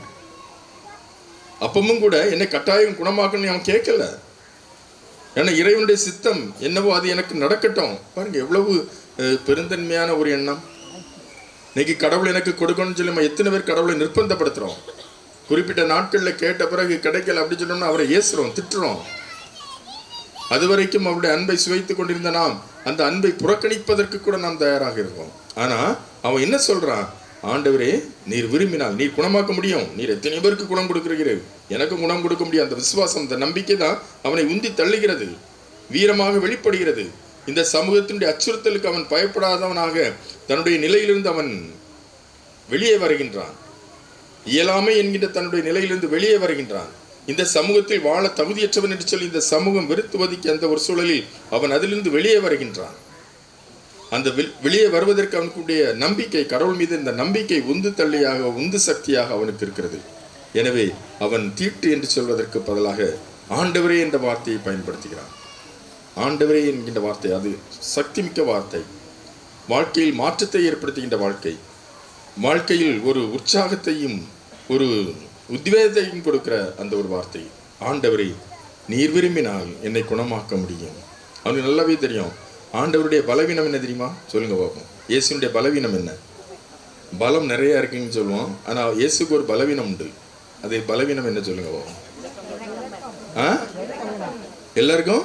Speaker 3: அப்பவும் கூட என்னை கட்டாயம் குணமாக்கணும்னு அவன் கேட்கல. ஏன்னா இறைவனுடைய சித்தம் என்னவோ அது எனக்கு நடக்கட்டும். பாருங்க எவ்வளவு பெருந்தன்மையான ஒரு எண்ணம். இன்னைக்கு கடவுள் எனக்கு கொடுக்கணும்னு சொல்லி நம்ம எத்தனை பேர் கடவுளை நிர்பந்தப்படுத்துகிறோம். குறிப்பிட்ட நாட்களில் கேட்ட பிறகு கிடைக்கல அப்படி சொன்னோம்னா அவரை ஏசுறோம், திட்டுறோம். அது வரைக்கும் அவருடைய அன்பை சுவைத்து கொண்டிருந்த நாம் அந்த அன்பை புறக்கணிப்பதற்கு கூட நாம் தயாராக இருக்கோம். ஆனால் அவன் என்ன சொல்கிறான்? ஆண்டவரே நீர் விரும்பினால் நீர் குணமாக்க முடியும். நீர் எத்தனை பேருக்கு குணம் கொடுக்கிறீர்கள், எனக்கும் குணம் கொடுக்க முடியும். அந்த விசுவாசம், அந்த நம்பிக்கை தான் அவனை உந்தி தள்ளுகிறது, வீரமாக வெளிப்படுகிறது. இந்த சமூகத்தினுடைய அச்சுறுத்தலுக்கு அவன் பயப்படாதவனாக தன்னுடைய நிலையிலிருந்து அவன் வெளியே வருகின்றான். இயலாமை என்கின்ற தன்னுடைய நிலையிலிருந்து வெளியே வருகின்றான். இந்த சமூகத்தில் வாழ தகுதியற்றவன் என்று சொல்லி இந்த சமூகம் வெறுத்து ஒதுக்கிய அந்த ஒரு சூழலில் அவன் அதிலிருந்து வெளியே வருகின்றான். அந்த வெளியே வருவதற்கு அவனுடைய நம்பிக்கை, கடவுள் மீது இந்த நம்பிக்கை உந்து தள்ளியாக, உந்து சக்தியாக அவனுக்கு இருக்கிறது. எனவே அவன் தீட்டு என்று சொல்வதற்கு பதிலாக ஆண்டவரே என்ற வார்த்தையை பயன்படுத்துகிறான். ஆண்டவரே என்கின்ற வார்த்தை அது சக்தி மிக்க வார்த்தை. வாழ்க்கையில் மாற்றத்தை ஏற்படுத்துகின்ற வாழ்க்கையில் ஒரு உற்சாகத்தையும் ஒரு உத்வேகத்தையும் கொடுக்கிற அந்த ஒரு வார்த்தை. ஆண்டவரே நீர் விரும்பினால் என்னை குணமாக்க முடியும். அவனுக்கு நல்லாவே தெரியும். ஆண்டவருடைய பலவீனம் என்ன தெரியுமா? சொல்லுங்க பார்ப்போம். இயேசுனுடைய பலவீனம் என்ன? பலம் நிறையா இருக்குன்னு சொல்லுவோம். ஆனால் இயேசுக்கு ஒரு பலவீனம் உண்டு. அது பலவீனம் என்ன சொல்லுங்க பார்ப்போம். எல்லாருக்கும்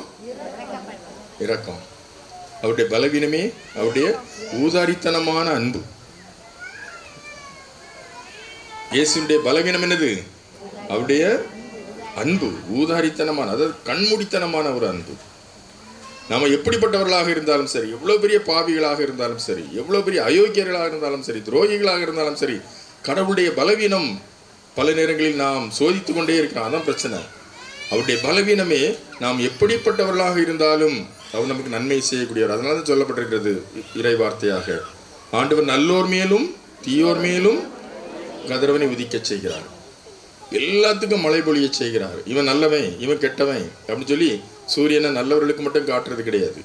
Speaker 3: இரக்கம். அவருடைய பலவீனமே அவருடைய ஊதாரித்தனமான அன்பு. இயேசுடைய பலவீனம் என்னது? அவருடைய அன்பு, ஊதாரித்தனமான, அதாவது கண்மூடித்தனமான ஒரு அன்பு. நாம் எப்படிப்பட்டவர்களாக இருந்தாலும் சரி, எவ்வளோ பெரிய பாவிகளாக இருந்தாலும் சரி, எவ்வளோ பெரிய அயோக்கியர்களாக இருந்தாலும் சரி, துரோகிகளாக இருந்தாலும் சரி, கடவுளுடைய பலவீனம் பல நேரங்களில் நாம் சோதித்து கொண்டே இருக்கிறோம். அதான் பிரச்சனை. அவருடைய பலவீனமே நாம் எப்படிப்பட்டவர்களாக இருந்தாலும் அவர் நமக்கு நன்மை செய்யக்கூடியவர். அதனால தான் சொல்லப்பட்டிருக்கிறது இறை வார்த்தையாக, ஆண்டவர் நல்லோர் மேலும் தீயோர் மேலும் கதிரவனை உதிக்க செய்கிறார், எல்லாத்துக்கும் மழை பொழிய செய்கிறார். இவன் நல்லவன், இவன் கெட்டவன் அப்படின்னு சொல்லி சூரியனை நல்லவர்களுக்கு மட்டும் காட்டுறது கிடையாது.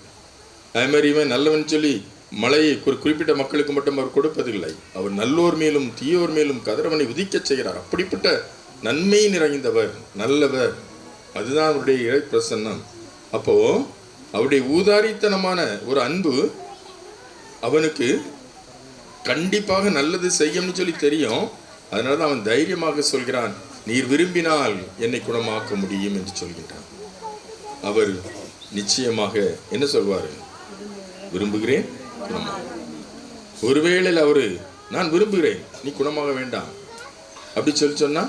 Speaker 3: அதே மாதிரி இவன் நல்லவன் சொல்லி மழையை குறிப்பிட்ட மக்களுக்கு மட்டும் அவர் கொடுப்பதில்லை. அவர் நல்லோர் மேலும் தீயோர் மேலும் கதிரவனை உதிக்கச் செய்கிறார். அப்படிப்பட்ட நன்மை நிறைந்தவர், நல்லவர். அதுதான் அவருடைய இறை பிரசன்னம். அப்போ அவருடைய ஊதாரித்தனமான ஒரு அன்பு அவனுக்கு கண்டிப்பாக நல்லது செய்யும்னு சொல்லி தெரியும். அதனால தான் அவன் தைரியமாக சொல்கிறான், நீர் விரும்பினால் என்னை குணமாக்க முடியும் என்று சொல்கின்றான். அவர் நிச்சயமாக என்ன சொல்வார்? விரும்புகிறேன், ஒருவேளை அவரு நான் விரும்புகிறேன், நீ குணமாக வேண்டாம் அப்படி சொன்னா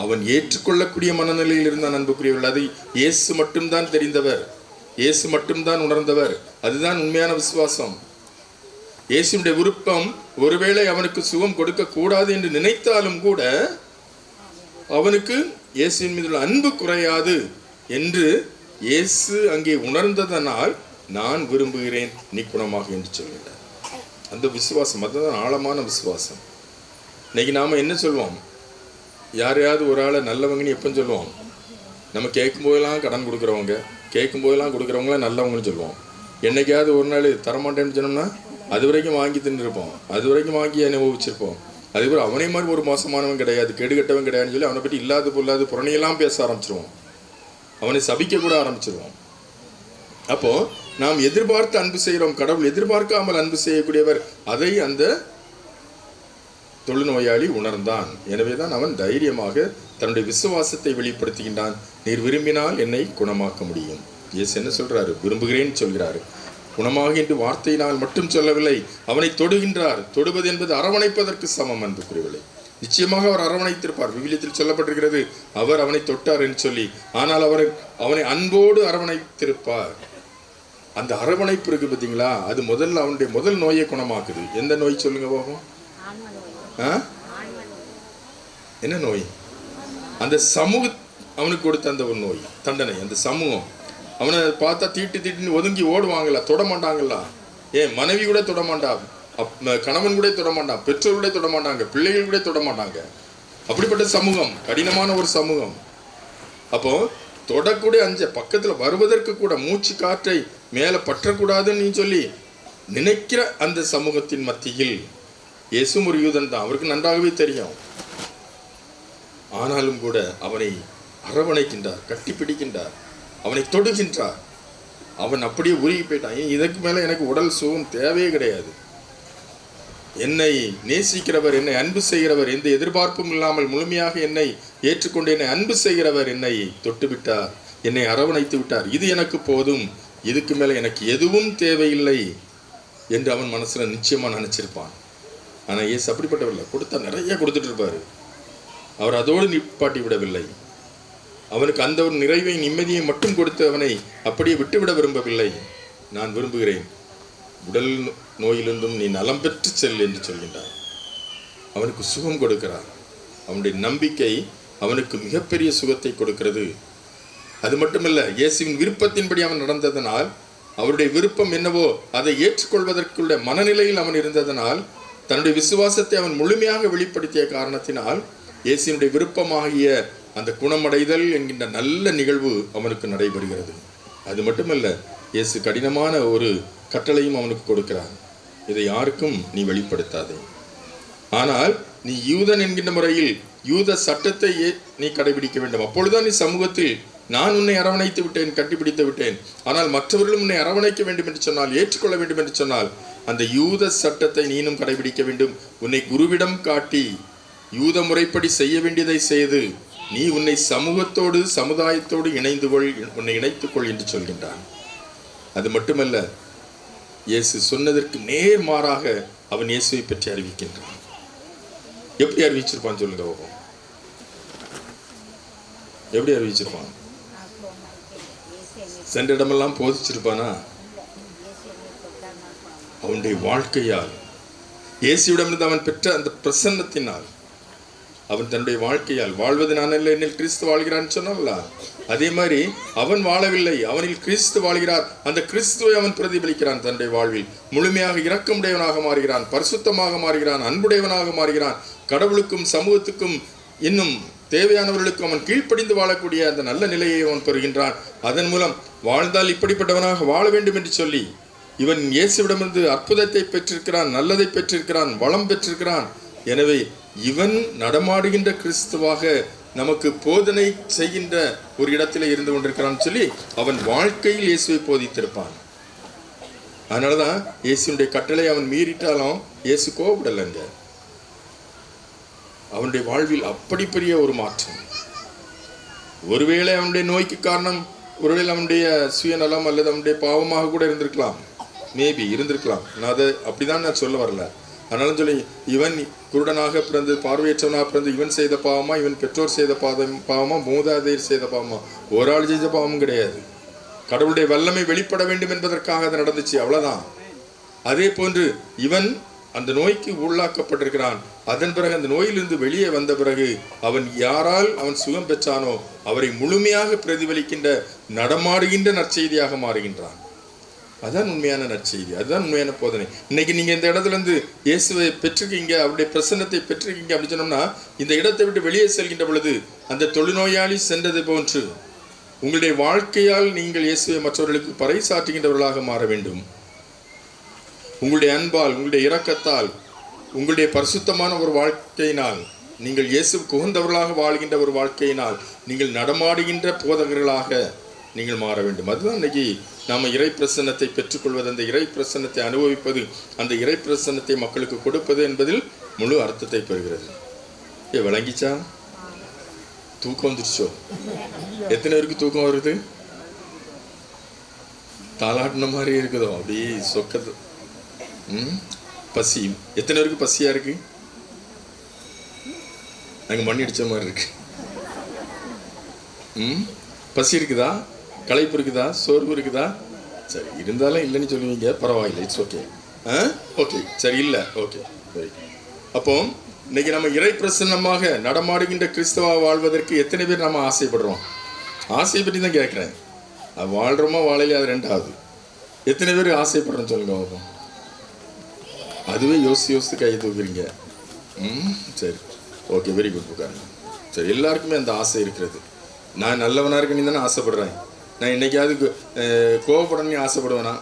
Speaker 3: அவன் ஏற்றுக்கொள்ளக்கூடிய மனநிலையில் இருந்தான். அன்புக்குரியவர்கள், அது இயேசு மட்டும்தான் தெரிந்தவர், இயேசு மட்டும்தான் உணர்ந்தவர். அதுதான் உண்மையான விசுவாசம். இயேசுடைய விருப்பம் ஒருவேளை அவனுக்கு சுகம் கொடுக்க கூடாது என்று நினைத்தாலும் கூட அவனுக்கு இயேசுவின் மீது அன்பு குறையாது என்று இயேசு அங்கே உணர்ந்ததனால் நான் விரும்புகிறேன், நீ குணமாக என்று சொல்கிறார். அந்த விசுவாசம், அதுதான் ஆழமான விசுவாசம். இன்னைக்கு நாம என்ன சொல்லுவோம்? யாரையாவது ஒரு ஆளை நல்லவங்கன்னு எப்போ சொல்லுவோம்? நம்ம கேட்கும் போதெல்லாம் கடன் கொடுக்குறவங்க, கேட்கும் போதெல்லாம் கொடுக்குறவங்களாம் நல்லவங்கன்னு சொல்லுவோம். என்னைக்காவது ஒரு நாள் தரமாட்டேன்னு சொன்னோம்னா அது வரைக்கும் வாங்கி தின்னுருப்போம், அது வரைக்கும் வாங்கி அனுபவிச்சிருப்போம். அதுக்கப்புறம் அவனை மாதிரி ஒரு மோசமானவன் கிடையாது, கெடுகட்டவன் கிடையாதுன்னு சொல்லி அவனை பற்றி இல்லாத பொல்லாத புறணியெல்லாம் பேச ஆரம்பிச்சிருவோம், அவனை சபிக்க கூட ஆரம்பிச்சிருவோம். அப்போ நாம் எதிர்பார்த்து அன்பு செய்கிறோம், கடவுள் எதிர்பார்க்காமல் அன்பு செய்யக்கூடியவர். அதை அந்த தொழுநோயாளி உணர்ந்தான். எனவேதான் அவன் தைரியமாக தன்னுடைய விசுவாசத்தை வெளிப்படுத்துகின்றான். நீர் விரும்பினால் என்னை குணமாக்க முடியும். இயேசு என்ன சொல்றாரு? விரும்புகிறேன்னு சொல்கிறாரு. குணமாக என்று வார்த்தையினால் மட்டும் சொல்லவில்லை, அவனை தொடுகின்றார். தொடுவது என்பது அரவணைப்பதற்கு சமம். அன்புக்குரியவர்களே, நிச்சயமாக அவர் அரவணைத்திருப்பார். விவிலியத்தில் சொல்லப்பட்டிருக்கிறது, அவர் அவனை தொட்டார் என்று சொல்லி. ஆனால் அவனை அன்போடு அரவணைத்திருப்பார். அந்த அரவணைப்பு இருக்கு பார்த்தீங்களா, அது முதல்ல அவனுடைய முதல் நோயை குணமாக்குது. எந்த நோய் சொல்லுங்க போகும்? என்ன நோய்? அந்த சமூக அவனுக்கு கொடுத்த அந்த ஒரு நோய், தண்டனை. அந்த சமூகம் அவனை பார்த்தா தீட்டுன்னு ஒதுங்கி ஓடுவாங்கல்ல, தொடமாட்டாங்கல்ல. ஏன் மனைவி கூட தொடமாட்டா, கணவன் கூட தொடமாட்டான், பெற்றோர் கூட தொடமாட்டாங்க, பிள்ளைகள் கூட தொடமாட்டாங்க. அப்படிப்பட்ட சமூகம், கடினமான ஒரு சமூகம். அப்போ தொடக்கூட பக்கத்தில் வருவதற்கு கூட மூச்சு காற்றை மேலே பற்றக்கூடாதுன்னு சொல்லி நினைக்கிற அந்த சமூகத்தின் மத்தியில் இயேசு ஒரு யூதன் தான், அவருக்கு நன்றாகவே தெரியும். ஆனாலும் கூட அவனை அரவணைக்கின்றார், கட்டி பிடிக்கின்றார், அவனை தொடுகின்றார். அவன் அப்படியே உருகி போயிட்டான். இதற்கு மேலே எனக்கு உடல் சுகம் தேவையே கிடையாது. என்னை நேசிக்கிறவர், என்னை அன்பு செய்கிறவர், எந்த எதிர்பார்ப்பும் இல்லாமல் முழுமையாக என்னை ஏற்றுக்கொண்டு என்னை அன்பு செய்கிறவர் என்னை தொட்டு விட்டார், என்னை அரவணைத்து விட்டார். இது எனக்கு போதும், இதுக்கு மேலே எனக்கு எதுவும் தேவையில்லை என்று அவன் மனசில் நிச்சயமாக நினச்சிருப்பான். ஆனால் இயேசு அப்படிப்பட்டவில்லை. கொடுத்தா நிறைய கொடுத்துட்டு இருப்பார். அவர் அதோடு நிப்பாட்டி விடவில்லை. அவனுக்கு அந்த ஒரு நிறைவை, நிம்மதியை மட்டும் கொடுத்து அவனை அப்படியே விட்டுவிட விரும்பவில்லை. நான் விரும்புகிறேன், உடல் நோயிலிருந்தும் நீ நலம் பெற்று செல் என்று சொல்கின்றார். அவனுக்கு சுகம் கொடுக்கிறார். அவனுடைய நம்பிக்கை அவனுக்கு மிகப்பெரிய சுகத்தை கொடுக்கிறது. அது மட்டுமல்ல, இயேசுவின் விருப்பத்தின்படி அவன் நடந்ததனால், அவருடைய விருப்பம் என்னவோ அதை ஏற்றுக்கொள்வதற்குள்ள மனநிலையில் அவன் இருந்ததனால், தன்னுடைய விசுவாசத்தை அவன் முழுமையாக வெளிப்படுத்திய காரணத்தினால் இயேசுவினுடைய விருப்பமாகிய அந்த குணமடைதல் என்கின்ற நல்ல நிகழ்வு அவனுக்கு நடைபெறுகிறது. அது மட்டுமல்ல, இயேசு கடினமான ஒரு கட்டளையும் அவனுக்கு கொடுக்கிறார். இதை யாருக்கும் நீ வெளிப்படுத்தாதே, ஆனால் நீ யூதன் என்கின்ற முறையில் யூத சட்டத்தை நீ கடைபிடிக்க வேண்டும். அப்பொழுதுதான் நீ சமூகத்தில் நான் உன்னை அரவணைத்து விட்டேன், கட்டிப்பிடித்து விட்டேன், ஆனால் மற்றவர்களும் உன்னை அரவணைக்க வேண்டும் என்று சொன்னால், ஏற்றுக்கொள்ள வேண்டும் என்று சொன்னால், அந்த யூத சட்டத்தை நீனும் கடைபிடிக்க வேண்டும். உன்னை குருவிடம் காட்டி யூத முறைப்படி செய்ய வேண்டியதை செய்து நீ உன்னை சமூகத்தோடு சமுதாயத்தோடு இணைந்து கொள், உன்னை இணைத்துக்கொள் என்று சொல்கின்றான். அது மட்டுமல்ல, இயேசு சொன்னதற்கு நேர்மாறாக அவன் இயேசுவை பற்றி அறிவிக்கின்றான். எப்படி அறிவிச்சிருப்பான் சொல்லுங்க? எப்படி அறிவிச்சிருப்பான்? சென்ற இடமெல்லாம் போதிச்சிருப்பானா? அவனுடைய வாழ்க்கையால், இயேசுவிடமிருந்து அவன் பெற்ற அந்த பிரசன்னத்தினால், அவன் தன்னுடைய வாழ்க்கையால், வாழ்வது நான் இல்லை என்னில் கிறிஸ்து வாழ்கிறான்னு சொன்னான்ல, அதே மாதிரி அவன் வாழவில்லை, அவனில் கிறிஸ்து வாழ்கிறார். அந்த கிறிஸ்துவை அவன் பிரதிபலிக்கிறான். தன்னுடைய வாழ்வில் முழுமையாக இரக்கமுடையவனாக மாறுகிறான், பரிசுத்தமாக மாறுகிறான், அன்புடையவனாக மாறுகிறான். கடவுளுக்கும் சமூகத்துக்கும் இன்னும் தேவையானவர்களுக்கு அவன் கீழ்ப்படிந்து வாழக்கூடிய அந்த நல்ல நிலையை அவன் பெறுகின்றான். அதன் மூலம் வாழ்ந்தால் இப்படிப்பட்டவனாக வாழ வேண்டும் என்று சொல்லி இவன் இயேசுவிடமிருந்து அற்புதத்தை பெற்றிருக்கிறான், நல்லதை பெற்றிருக்கிறான், வளம் பெற்றிருக்கிறான். எனவே இவன் நடமாடுகின்ற கிறிஸ்துவாக நமக்கு போதனை செய்கின்ற ஒரு இடத்திலே இருந்து கொண்டிருக்கிறான் சொல்லி அவன் வாழ்க்கையில் இயேசுவை போதித்திருப்பான். அதனாலதான் இயேசுடைய கட்டளை அவன் மீறிட்டாலும் இயேசு கோபப்படலைங்க. அவனுடைய வாழ்வில் அப்படி பெரிய ஒரு மாற்றம். ஒருவேளை அவனுடைய நோய்க்கு காரணம் ஒருவேளை அவனுடைய சுயநலம் அல்லது அவனுடைய பாவமாக கூட இருந்திருக்கலாம், மேபி இருந்திருக்கலாம். நான் அதை அப்படிதான் நான் சொல்ல வரல. அதனால சொல்லி இவன் குருடனாக பிறந்து பார்வையற்றவனாக பிறந்து இவன் செய்த பாவமா, இவன் பெற்றோர் செய்த பாவமா, மூதாதையர் செய்த பாவமா? ஒரு ஆள் செய்த பாவமும் கிடையாது. கடவுளுடைய வல்லமை வெளிப்பட வேண்டும் என்பதற்காக அது நடந்துச்சு, அவ்வளவுதான். அதே போன்று இவன் அந்த நோய்க்கு உள்ளாக்கப்பட்டிருக்கிறான். அதன் பிறகு அந்த நோயிலிருந்து வெளியே வந்த பிறகு அவன் யாரால் அவன் சுகம் பெற்றானோ அவரை முழுமையாக பிரதிபலிக்கின்ற நடமாடுகின்ற நற்செய்தியாக மாறுகின்றான். அதுதான் உண்மையான நற்செய்தி, அதுதான் உண்மையான போதனை. இன்னைக்கு நீங்க இந்த இடத்துல இருந்து இயேசுவை பெற்றிருக்கீங்க, அவருடைய பிரசன்னத்தை பெற்றிருக்கீங்க அப்படின்னு சொன்னோம்னா, இந்த இடத்தை விட்டு வெளியே செல்கின்ற பொழுது அந்த தொழுநோயாளி சென்றது போன்று உங்களுடைய வாழ்க்கையால் நீங்கள் இயேசுவை மற்றவர்களுக்கு பறைசாற்றுகின்றவர்களாக மாற வேண்டும். உங்களுடைய அன்பால், உங்களுடைய இரக்கத்தால், உங்களுடைய பரிசுத்தமான ஒரு வாழ்க்கையினால், நீங்கள் இயேசுவுக்கு உகந்தவர்களாக வாழ்கின்ற ஒரு வாழ்க்கையினால் நீங்கள் நடமாடுகின்ற போதகர்களாக நீங்கள் மாற வேண்டும். அதுதான் இன்னைக்கு நாம் இறை பிரசன்னத்தை பெற்றுக்கொள்வது, அந்த இறை பிரசன்னத்தை அனுபவிப்பது, அந்த இறை பிரசன்னத்தை மக்களுக்கு கொடுப்பது என்பதில் முழு அர்த்தத்தை பெறுகிறது. விளங்கிச்சா? தூக்கம் வந்துருச்சோ? எத்தனை பேருக்கு தூக்கம் வருது? தாளாட்டின மாதிரி இருக்குதோ? அப்படி சொக்கது. பசி. எத்தனை பேருக்கு பசியா இருக்கு? நாங்க மண்ணி அடிச்ச மாதிரி இருக்கு. பசி இருக்குதா? களைப்பு இருக்குதா? சோர்வு இருக்குதா? சரி, இருந்தாலும் இல்லைன்னு சொல்லுவீங்க, பரவாயில்லை, இட்ஸ் ஓகே. ஓகே, சரி, இல்லை, ஓகே. அப்போ இன்னைக்கு நம்ம இறை பிரசன்னமாக நடமாடுகின்ற கிறிஸ்தவ வாழ்வதற்கு எத்தனை பேர் நம்ம ஆசைப்படுறோம்? ஆசையை பற்றி தான் கேட்குறேன். அது வாழ்கிறோமா வாழையில, அது ரெண்டாவது. எத்தனை பேர் ஆசைப்படுறோம் சொல்லுங்க பார்ப்போம். அதுவே யோசித்து கையை தூக்குறீங்க. சரி, ஓகே, வெரி குட். புக்காருங்க. சரி, எல்லாருக்குமே அந்த ஆசை இருக்கிறது. நான் நல்லவனாக இருக்கேன்னு தானே ஆசைப்படுறேன். நான் என்னைக்காவது கோவப்படணும்னு ஆசைப்படுவேனா?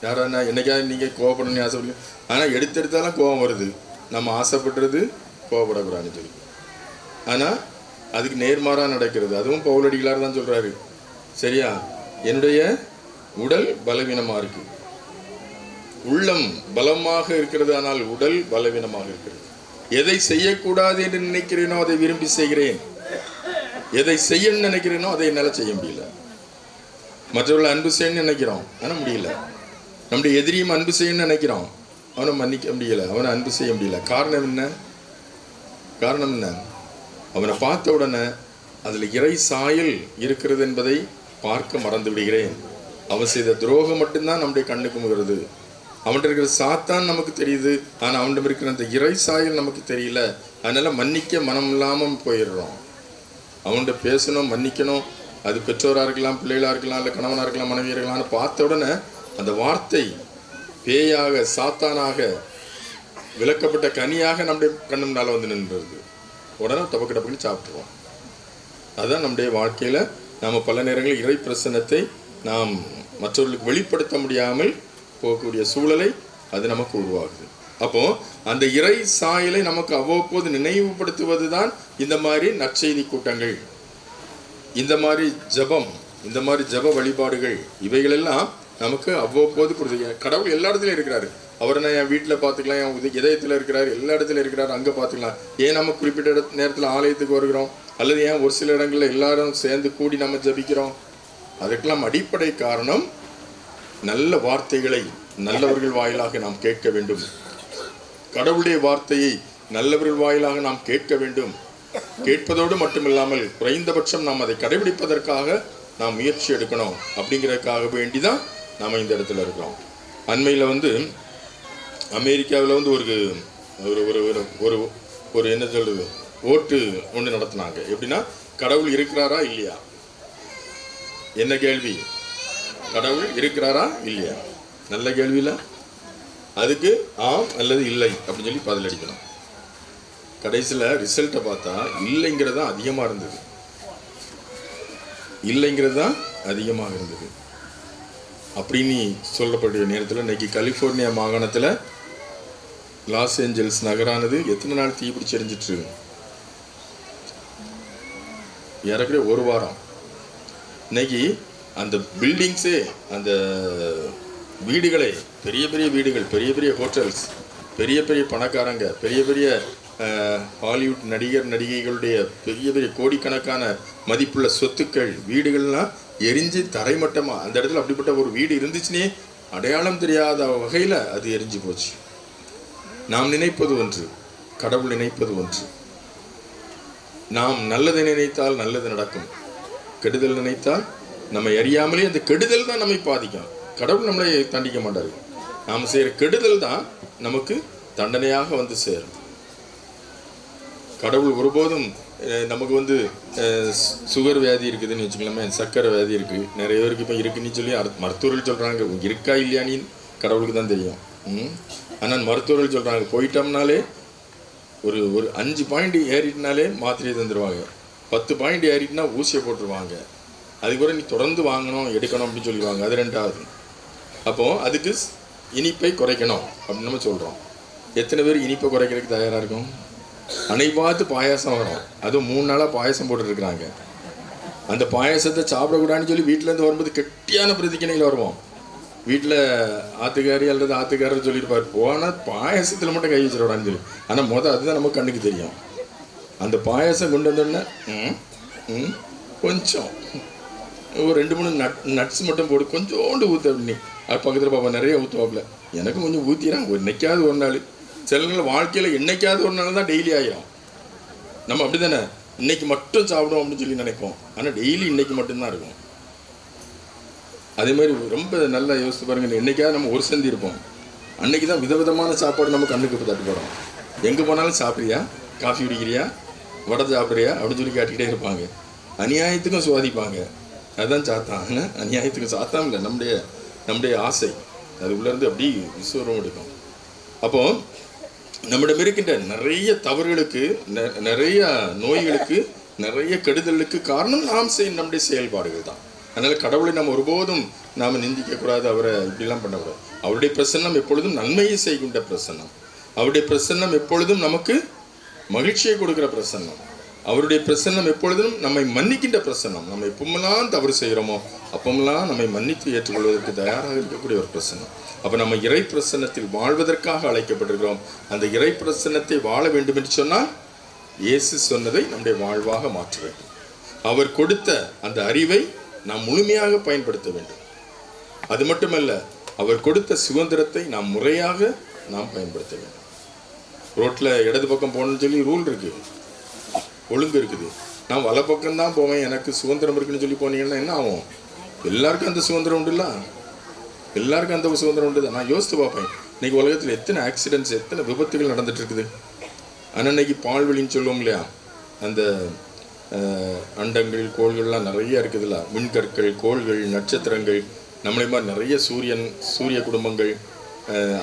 Speaker 3: யாரா என்னைக்காவது நீங்கள் கோவப்படணும்னு ஆசைப்படுவீங்க? ஆனால் எடுத்தெடுத்தாலும் கோவம் வருது. நம்ம ஆசைப்படுறது கோவப்படக்கூடாதுன்னு சொல்லி. ஆனால் அதுக்கு நேர்மாறாக நடக்கிறது. அதுவும் பவுலடிகளார் தான் சொல்கிறாரு. சரியா? என்னுடைய உடல் பலவீனமாக இருக்கு, உள்ளம் பலமாக இருக்கிறது, ஆனால் உடல் பலவீனமாக இருக்கிறது. எதை செய்யக்கூடாது என்று நினைக்கிறேனோ அதை விரும்பி செய்கிறேன், எதை செய்யணும்னு நினைக்கிறேனோ அதை என்னால் செய்ய முடியல. மற்றவர்களை அன்பு செய்யணும்னு நினைக்கிறோம், ஆனால் முடியல. நம்முடைய எதிரியும் அன்பு செய்யணும்னு நினைக்கிறோம், அவனை மன்னிக்க முடியல, அவனை அன்பு செய்ய முடியல. காரணம் என்ன? காரணம் என்ன? அவனை பார்த்த உடனே அதில் இறை சாயல் இருக்கிறது என்பதை பார்க்க மறந்து விடுகிறேன். அவன் செய்த துரோகம் மட்டும்தான் நம்முடைய கண்ணுக்கு முகிறது. அவன்கிட்ட இருக்கிற சாத்தான் நமக்கு தெரியுது, ஆனால் அவன்கிட்ட இருக்கிற அந்த இறை சாயல் நமக்கு தெரியல. அதனால மன்னிக்க மனம் இல்லாமல் போயிடுறோம். அவன்கிட்ட பேசணும், மன்னிக்கணும். அது பெற்றோராக இருக்கலாம், பிள்ளைகளாக இருக்கலாம், இல்லை கணவனாக இருக்கலாம், மனைவியாக இருக்கலாம்னு பார்த்த உடனே அந்த வார்த்தை பேயாக, சாத்தானாக, விளக்கப்பட்ட கனியாக நம்முடைய கண்ணு முன்னால் வந்து நின்றுறது. உடனே டபக்கு சாப்பிட்ருவோம். அதுதான் நம்முடைய வாழ்க்கையில் நாம் பல நேரங்களில் இறை பிரசன்னத்தை நாம் மற்றவர்களுக்கு வெளிப்படுத்த முடியாமல் போகக்கூடிய சூழலை அது நமக்கு உருவாகுது. அப்போ அந்த இறை சாயலை நமக்கு அவ்வப்போது நினைவுபடுத்துவது தான் இந்த மாதிரி நற்செய்தி கூட்டங்கள், இந்த மாதிரி ஜபம், இந்த மாதிரி ஜப வழிபாடுகள். இவைகளெல்லாம் நமக்கு அவ்வப்போது கொடுத்து, கடவுள் எல்லா இடத்துலையும் இருக்கிறாரு. அவரை நான் என் வீட்டில் பார்த்துக்கலாம், என் இதயத்தில் இருக்கிறார், எல்லா இடத்துலையும் இருக்கிறார், அங்கே பார்த்துக்கலாம். ஏன் நம்ம குறிப்பிட்ட நேரத்தில் ஆலயத்துக்கு வருகிறோம், அல்லது ஏன் ஒரு சில இடங்களில் எல்லாரும் சேர்ந்து கூடி நம்ம ஜபிக்கிறோம்? அதுக்கெல்லாம் அடிப்படை காரணம் நல்ல வார்த்தைகளை நல்லவர்கள் வாயிலாக நாம் கேட்க வேண்டும். கடவுளுடைய வார்த்தையை நல்லவர்கள் வாயிலாக நாம் கேட்க வேண்டும். கேட்பதோடு மட்டுமில்லாமல் குறைந்தபட்சம் நாம் அதை கடைபிடிப்பதற்காக நாம் முயற்சி எடுக்கணும். அப்படிங்கிறதுக்காக வேண்டிதான் நாம் இந்த இடத்துல இருக்கிறோம். அண்மையில் அமெரிக்காவில் ஒரு ஒரு ஒரு ஒரு என்ன சொல்றது, ஓட்டு ஒன்று நடத்தினாங்க. எப்படின்னா, கடவுள் இருக்கிறாரா இல்லையா? என்ன கேள்வி? கடவுள் இருக்கிறாரா இல்லையா? நல்ல கேள்வியில் அதுக்கு ஆம் அல்லது இல்லை அப்படின்னு சொல்லி பதிலளிக்கணும். கடைசியில் ரிசல்ட்டை பார்த்தா இல்லைங்கிறது தான் அதிகமாக இருந்தது. இல்லைங்கிறது தான் அதிகமாக இருந்தது அப்படின்னு சொல்லப்பட்ட நேரத்தில் இன்னைக்கு கலிஃபோர்னியா மாகாணத்தில் லாஸ் ஏஞ்சல்ஸ் நகரானது எத்தனை நாள் தீப்பிடிச்சு எரிஞ்சிட்டு இருக்கு? ஏறக்குறைய ஒரு வாரம். இன்னைக்கு அந்த பில்டிங்ஸே, அந்த வீடுகளே, பெரிய பெரிய வீடுகள், பெரிய பெரிய ஹோட்டல்ஸ், பெரிய பெரிய பணக்காரங்க, பெரிய பெரிய ஹாலிவுட் நடிகர் நடிகைகளுடைய பெரிய பெரிய கோடிக்கணக்கான மதிப்புள்ள சொத்துக்கள், வீடுகள்லாம் எரிஞ்சு தரைமட்டமாக, அந்த இடத்துல அப்படிப்பட்ட ஒரு வீடு இருந்துச்சுன்னே அடையாளம் தெரியாத வகையில் அது எரிஞ்சு போச்சு. நாம் நினைப்பது ஒன்று, கடவுள் நினைப்பது ஒன்று. நாம் நல்லதை நினைத்தால் நல்லது நடக்கும், கெடுதல் நினைத்தால் நம்மை அறியாமலே அந்த கெடுதல் தான் நம்மை பாதிக்கும். கடவுள் நம்மளை தண்டிக்க மாட்டார். நாம் செய்கிற கெடுதல் தான் நமக்கு தண்டனையாக வந்து சேரும். கடவுள் ஒருபோதும் நமக்கு சுகர் வியாதி இருக்குதுன்னு வச்சுக்கலாமே, சர்க்கரை வியாதி இருக்குது, நிறைய பேருக்கு இப்போ இருக்குன்னு சொல்லி மருத்துவர்கள் சொல்கிறாங்க. இருக்கா இல்லையானு கடவுளுக்கு தான் தெரியும். ஆனால் மருத்துவர்கள் சொல்கிறாங்க, போயிட்டோம்னாலே ஒரு 5 பாயிண்ட் ஏறிட்டுனாலே மாத்திரையை தந்துடுவாங்க, 10 பாயிண்ட் ஏறிட்டுனா ஊசியை போட்டுருவாங்க, அதுக்கு கூட நீ தொடர்ந்து வாங்கணும் எடுக்கணும் அப்படின்னு சொல்லிடுவாங்க. அது 2வது. அப்போது அதுக்கு இனிப்பை குறைக்கணும் அப்படின்னு நம்ம சொல்கிறோம். எத்தனை பேர் இனிப்பை குறைக்கிறதுக்கு தயாராக இருக்கும்? அன்னை பார்த்து பாயாசம் வரும், அதுவும் 3 நாளாக பாயாசம் போட்டுருக்குறாங்க. அந்த பாயாசத்தை சாப்பிடக்கூடாதுன்னு சொல்லி வீட்டிலேருந்து வரும்போது கெட்டியான பிரதிக்கணையில் வருவோம். வீட்டில் ஆத்துக்காரி அல்லது ஆத்துக்காரர் சொல்லியிருப்பார், போனால் பாயாசத்தில் மட்டும் கை வச்சிடக்கூடாதுன்னு சொல்லி. ஆனால் அதுதான் நமக்கு கண்ணுக்கு தெரியும். அந்த பாயாசம் கொண்டு வந்தோடனே கொஞ்சம் ஒரு 2-3 நட்ஸ் மட்டும் போட்டு கொஞ்சோண்டு ஊற்று அப்படின்னு. அது பக்கத்தில் பாப்பா நிறைய ஊற்றுவாப்பில், எனக்கும் கொஞ்சம் ஊற்றிறான். ஒரு என்னைக்காவது ஒரு நாள், சில நாள் வாழ்க்கையில் என்னைக்காவது ஒரு நாள் தான் டெய்லி ஆகிடும். நம்ம அப்படி தானே, இன்னைக்கு மட்டும் சாப்பிடுவோம் அப்படின்னு சொல்லி நினைப்போம், ஆனால் டெய்லி இன்னைக்கு மட்டும்தான் இருக்கும். அதே மாதிரி ரொம்ப நல்லா யோசித்து பாருங்கள், என்னைக்காவது நம்ம ஒரு சந்தி இருப்போம், அன்னைக்கு தான் விதவிதமான சாப்பாடு நம்ம கண்ணுக்கு இப்போ தட்டுப்படும். எங்கே போனாலும் சாப்பிட்றியா, காஃபி குடிக்கிறியா, வடை சாப்பிட்றியா அப்படின்னு சொல்லி கேட்டுக்கிட்டே இருப்பாங்க. அநியாயத்துக்கும் சுவாதிப்பாங்க. அதுதான் சாத்தான். அநியாயத்துக்கும் சாத்தான் இல்லை, நம்முடைய ஆசை அது உள்ளேருந்து அப்படி விசுவரம் எடுக்கும். அப்போது நம்மிடம் இருக்கின்ற நிறைய தவறுகளுக்கு, நிறைய நோய்களுக்கு, நிறைய கெடுதலுக்கு காரணம் நாம் செய்யும் நம்முடைய செயல்பாடுகள் தான். அதனால் கடவுளை நம்ம ஒருபோதும் நாம் நிந்திக்கக்கூடாது, அவரை இப்படிலாம் பண்ணக்கூடாது. அவருடைய பிரசன்னம் எப்பொழுதும் நன்மையை செய்கின்ற பிரசன்னம். அவருடைய பிரசன்னம் எப்பொழுதும் நமக்கு மகிழ்ச்சியை கொடுக்குற பிரசன்னம். அவருடைய பிரசன்னம் எப்பொழுதும் நம்மை மன்னிக்கின்ற பிரசன்னம். நம்ம எப்பமெல்லாம் தவறு செய்கிறோமோ அப்பமெல்லாம் நம்மை மன்னித்து ஏற்றுக்கொள்வதற்கு தயாராக இருக்கக்கூடிய ஒரு பிரசன்னம். அப்போ நம்ம இறை பிரசன்னத்தில் வாழ்வதற்காக அழைக்கப்பட்டிருக்கிறோம். அந்த இறை பிரசன்னத்தை வாழ வேண்டும் என்று சொன்னால் இயேசு சொன்னதை நம்முடைய வாழ்வாக மாற்ற வேண்டும். அவர் கொடுத்த அந்த அறிவை நாம் முழுமையாக பயன்படுத்த வேண்டும். அது மட்டுமல்ல, அவர் கொடுத்த சுதந்திரத்தை நாம் முறையாக பயன்படுத்த வேண்டும். ரோட்டில் இடது பக்கம் போகணும்னு சொல்லி ரூல் இருக்குது, ஒழுங்கு இருக்குது. நான் வலை பக்கம்தான் போவேன், எனக்கு சுதந்திரம் இருக்குன்னு சொல்லி போனீங்கன்னா என்ன ஆகும்? எல்லாருக்கும் அந்த சுதந்திரம் உண்டுல்ல, எல்லாருக்கும் அந்த சுதந்திரம் உண்டு. நான் யோசித்து பார்ப்பேன், இன்றைக்கி உலகத்தில் எத்தனை ஆக்சிடென்ட்ஸ், எத்தனை விபத்துகள் நடந்துட்டு இருக்குது. ஆனால் இன்னைக்கு பால்வெளின்னு சொல்லுவோம் இல்லையா, அந்த அண்டங்கள் கோள்கள்லாம் நிறைய இருக்குதுல்ல, மின்கற்கள், கோள்கள், நட்சத்திரங்கள், நம்மளே மாதிரி நிறைய சூரிய குடும்பங்கள்,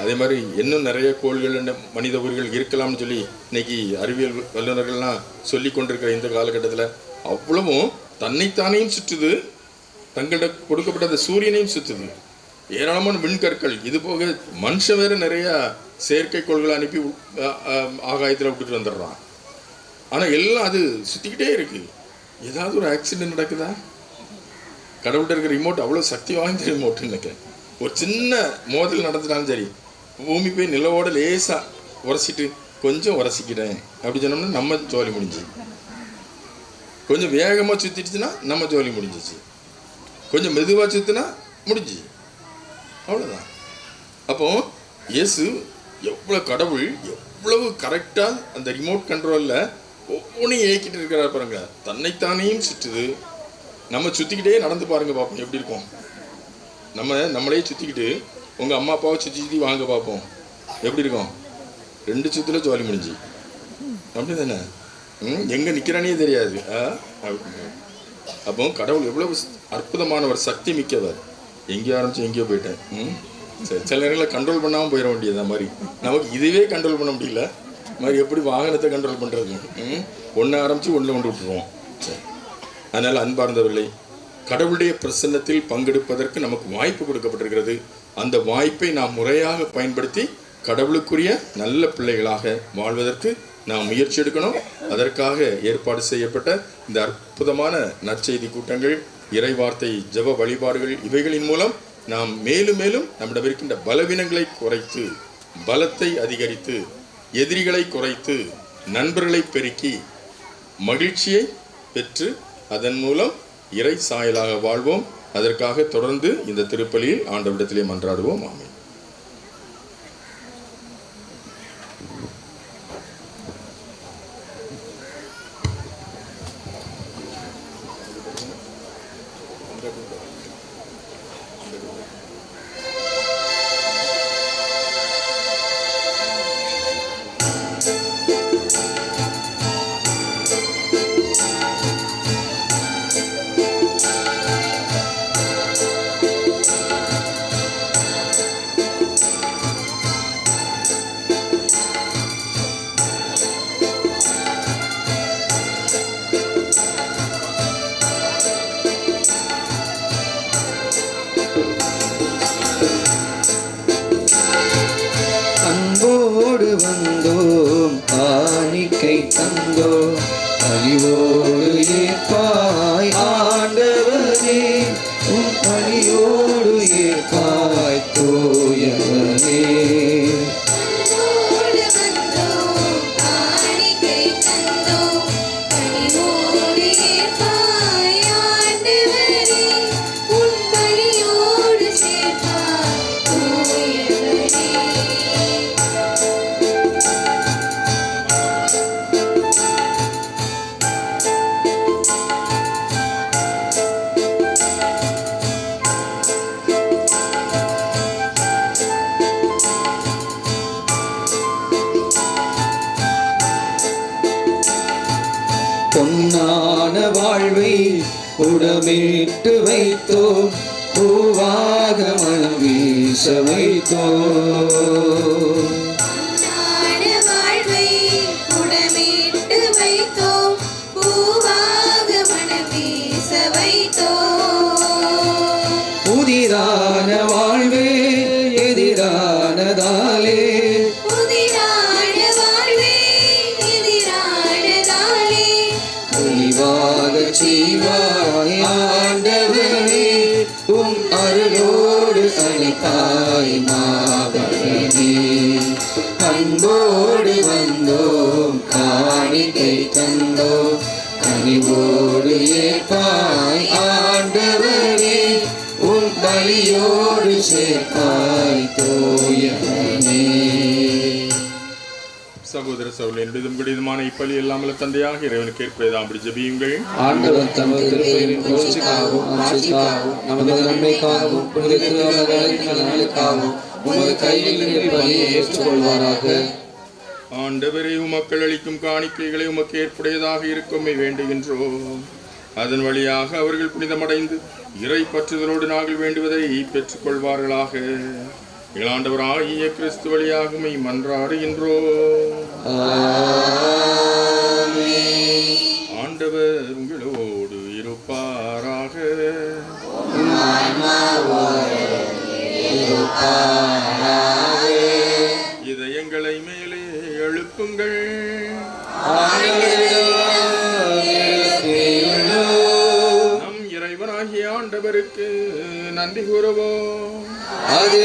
Speaker 3: அதே மாதிரி இன்னும் நிறைய கோள்கள் மனித உயிர்கள் இருக்கலாம்னு சொல்லி இன்னைக்கு அறிவியல் வல்லுநர்கள்லாம் சொல்லி கொண்டிருக்கிற இந்த காலகட்டத்தில் அவ்வளவும் தன்னைத்தானையும் சுற்றுது, தங்களிடம் கொடுக்கப்பட்ட அந்த சூரியனையும் சுற்றுது. ஏராளமான விண்கற்கள், இது போக மனுஷன் வேறு நிறையா செயற்கைக்கோள்களை அனுப்பி ஆகாயத்தில் விட்டுட்டு வந்துடுறான். ஆனால் எல்லாம் அது சுற்றிக்கிட்டே இருக்குது. ஏதாவது ஒரு ஆக்சிடென்ட் நடக்குதா? கடவுள்கிட்ட இருக்கிற ரிமோட் அவ்வளோ சக்தி வாய்ந்த ரிமோட்டுன்னு நினைக்கிறேன். ஒரு சின்ன மோதல் நடந்துட்டாலும் சரி, பூமி போய் நிலவோட லேசாக உரசிட்டு கொஞ்சம் உரசிக்கிறேன் அப்படி சொன்னோம்னா நம்ம ஜோலி முடிஞ்சு. கொஞ்சம் வேகமாக சுற்றிடுச்சுன்னா நம்ம ஜோலி முடிஞ்சிச்சு. கொஞ்சம் மெதுவாக சுற்றினா முடிஞ்சு, அவ்வளோதான். அப்போ இயேசு எவ்வளோ கடவுள், எவ்வளவு கரெக்டாக அந்த ரிமோட் கண்ட்ரோலில் ஒவ்வொன்றையும் இயக்கிட்டு இருக்கிறார் பாருங்க. தன்னைத்தானையும் சுற்றுது. நம்ம சுற்றிக்கிட்டே நடந்து பாருங்க, பார்ப்போம் எப்படி இருக்கும். நம்மளே சுற்றிக்கிட்டு உங்கள் அம்மா அப்பாவை சுற்றி வாங்க பார்ப்போம், எப்படி இருக்கும்? 2 சுற்றுல ஜோலி முடிஞ்சு, அப்படி தானே? எங்கே நிற்கிறானே தெரியாது. அப்போ கடவுள் எவ்வளவு அற்புதமானவர், சக்தி மிக்கவர். எங்கேயோ ஆரம்பிச்சு எங்கேயோ போயிட்டேன். சரி, சில நேரங்களில் கண்ட்ரோல் பண்ணாமல் போயிட வேண்டியது மாதிரி. நமக்கு இதுவே கண்ட்ரோல் பண்ண முடியல, மாதிரி எப்படி வாகனத்தை கண்ட்ரோல் பண்ணுறது? ஒன்று ஆரம்பித்து ஒன்றில் கொண்டு விட்டுருவோம். சரி, அதனால் அன்பார்ந்தவர்களே, கடவுளுடைய பிரசன்னத்தில் பங்கெடுப்பதற்கு நமக்கு வாய்ப்பு கொடுக்கப்பட்டிருக்கிறது. அந்த வாய்ப்பை நாம் முறையாக பயன்படுத்தி கடவுளுக்குரிய நல்ல பிள்ளைகளாக வாழ்வதற்கு நாம் முயற்சி எடுக்கணும். அதற்காக ஏற்பாடு செய்யப்பட்ட இந்த அற்புதமான நற்செய்தி கூட்டங்கள், இறைவார்த்தை, ஜெப வழிபாடுகள், இவைகளின் மூலம் நாம் மேலும் மேலும் நம்மிடம் இருக்கின்ற பலவீனங்களை குறைத்து, பலத்தை அதிகரித்து, எதிரிகளை குறைத்து, நண்பர்களை பெருக்கி, மகிழ்ச்சியை பெற்று, அதன் மூலம் இறை சாயலாக வாழ்வோம். அதற்காக தொடர்ந்து இந்த திருப்பலியில் ஆண்டவரிடத்திலே மன்றாடுவோம். ஆமென்.
Speaker 1: அன்போடு வந்தோம், காணிக்கை தந்தோம், பணிவோடு ஏற்பாய் ஆண்டவனே, உன் பணியோடு ஏற்பாய் தூயவனே.
Speaker 2: அன்போடு வந்தோம், காணிக்கை தந்தோம், பணிவோடு ஏற்பாய் ஆண்டவரே, உன் பணியோடு சேர்ப்பாய் தூயவரே.
Speaker 1: பொன்னான வாழ்வை உடமேட்டு வைத்தோம், பூவாக மனம் வீச வைத்தோம்.
Speaker 2: நாடு வாழ்வை உடமேட்டு வைத்தோம், பூவாக மனம் வீச வைத்தோம்.
Speaker 1: புதிதான வாழ்வே எதிரானதாலே,
Speaker 2: புதிரான வாழ்வே எதிரானதாலே,
Speaker 1: தெளிவாக செய்வாய் ஆண்டவனே, உம் அருளோடு அழைப்பாய் மாபரணே. அன்போடு வந்தோம், காணிக்கை தந்தோம், கனிவோடு ஏற்பாய் ஆண்டவனே, உன் பலியோடு சேர்ப்பாய் தூயவனே.
Speaker 3: சகோதர சகோதரின் கடிதமான இப்பலி எல்லாமல்ல தந்தையாக இறைவனுக்கு ஏற்பதாம் அப்படி ஜெபியுங்கள்.
Speaker 1: ஆண்டவர் தமது திருப்பெயரின் புகழ்ச்சிக்காகவும் ஆட்சிக்காகவும் நமது நன்மைக்காகவும் புனித திருவிழாக்களின் நலனுக்காகவும் உமது கையில் இருந்து பலியை ஏற்றுக்கொள்வாராக.
Speaker 3: ஆண்டவரே, உமக்கள் அளிக்கும் காணிக்கைகளை உமக்கு ஏற்புடையதாக இருக்குமே வேண்டுகின்றோம். அதன் வழியாக அவர்கள் புனிதமடைந்து இறை பற்றுதலோடு நாங்கள் வேண்டுவதை பெற்றுக்கொள்வார்களாக. இளாண்டவராகிய கிறிஸ்து வழியாக உம்மை மன்றாடுகின்றோம். ஆண்டவர் உங்களோடு இருப்பாராக. இதயங்களை மேலே எழுப்புங்கள். நம் இறைவனாகிய ஆண்டவருக்கு நன்றி கூறுவோம்.
Speaker 1: அது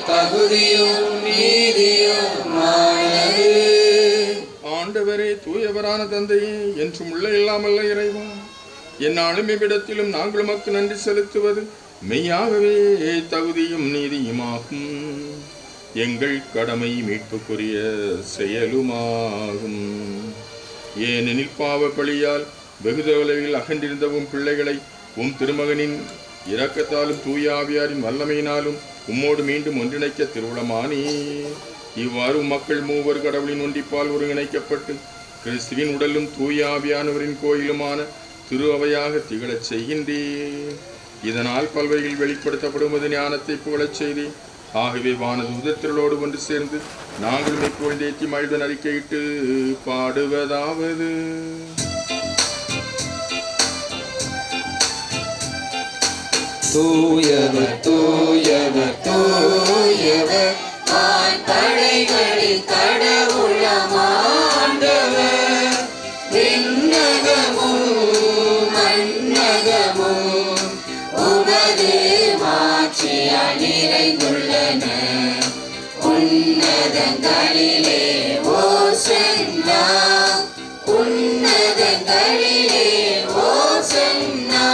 Speaker 1: தகுதியும் நீதியுமானது.
Speaker 3: ஆண்டவரே, தூயவரான தந்தையே, என்றும் உள்ள இல்லாமல்ல இறைவா, என்னாலும் இவ்விடத்திலும் நாங்கள் உமக்கு நன்றி செலுத்துவது மெய்யாகவே தகுதியும் நீதியுமாகும். எங்கள் கடமை மீட்புக்குரிய செயலுமாகும். ஏனெனில் பாவ பழியால் வெகு தொலைவில் அகன்றிருந்தவும் பிள்ளைகளை உம் திருமகனின் இரக்கத்தாலும் தூய ஆவியாரின் வல்லமையினாலும் உம்மோடு மீண்டும் ஒன்றிணைக்க திருவுளமானே. இவ்வாறு மக்கள் மூவர் கடவுளின் ஒன்றிப்பால் ஒருங்கிணைக்கப்பட்டு கிறிஸ்துவின் உடலும் தூய ஆவியானவரின் கோயிலுமான திரு அவையாக திகழச் செய்கின்றேன். இதனால் பல்வையில் வெளிப்படுத்தப்படுவது ஞானத்தை புகழச் செய்தேன். ஆகவே வானதூதத்திரளோடு ஒன்று சேர்ந்து நாங்களும் இப்பொழுதேற்றி மழுடன் அறிக்கையிட்டு பாடுவதாவது:
Speaker 4: தூயவர் தூயவர் தூயவர் படைகளில் கடவுளமாண்டவர், விண்ணகமும் மண்ணகமும் உமது மாட்சியால் நிறைந்துள்ளன. உன்னதங்களிலே ஓசன்னா, உன்னதங்களிலே ஓசன்னா.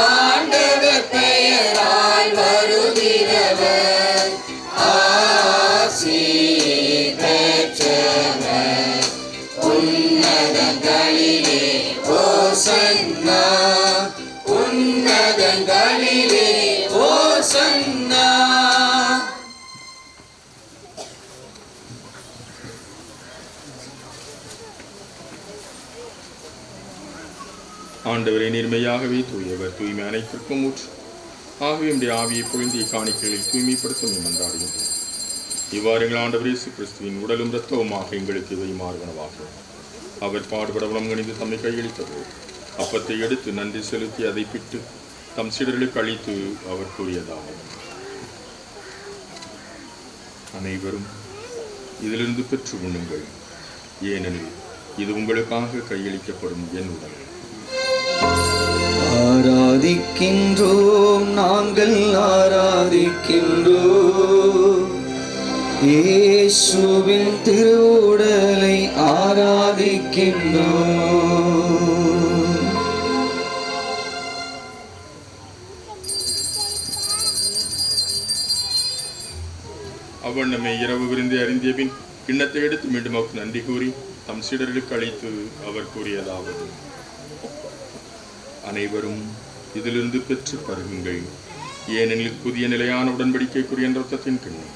Speaker 4: ஆண்டவர் பெயரால் வருகிறவர் ஆசி பெற்றவர். உன்னதங்களிலே ஓசன்னா, உன்னதங்களிலே ஓசன்னா.
Speaker 3: ஆண்டவரை நேர்மையாகவே தூயவர், தூய்மை அனைத்திற்கும் ஊற்று. ஆகவே உடைய ஆவியை பொழிந்திய காணிக்கைகளில் தூய்மைப்படுத்த மன்றாடுகின்றோம். இவ்வாறு எங்கள் ஆண்டவர் இயேசு கிறிஸ்துவின் உடலும் இரத்தவுமாக எங்களுக்கு இவை மாறுவனவாக. அவர் பாடுபட உணவணிந்து தம்மை கையளித்தவர் அப்பத்தை எடுத்து நன்றி செலுத்தி அதை பிட்டு தம் சீடர்களுக்கு அளித்து அவர் கூறியதாகும்: அனைவரும் இதிலிருந்து பெற்று உண்ணுங்கள், ஏனெனில் இது உங்களுக்காக கையளிக்கப்படும் என் உடல்.
Speaker 4: ஆராதிக்கின்றோம், நாங்கள் ஆராதிக்கின்றோம், இயேசுவின் திருவுடலை ஆராதிக்கின்றோம்.
Speaker 3: அவ்வண்ணமே இரவு விருந்தை அறிந்திய பின் கிண்ணத்தை எடுத்து மீண்டும் அவருக்கு நன்றி கூறி தம் சீடர்களுக்கு அளித்து அவர் கூறியதாவது: அனைவரும் இதிலிருந்து பெற்று பருகுங்கள், ஏனெனில் புதிய நிலையான உடன்படிக்கைக்குரிய இரத்தத்தின் கிண்ணம்.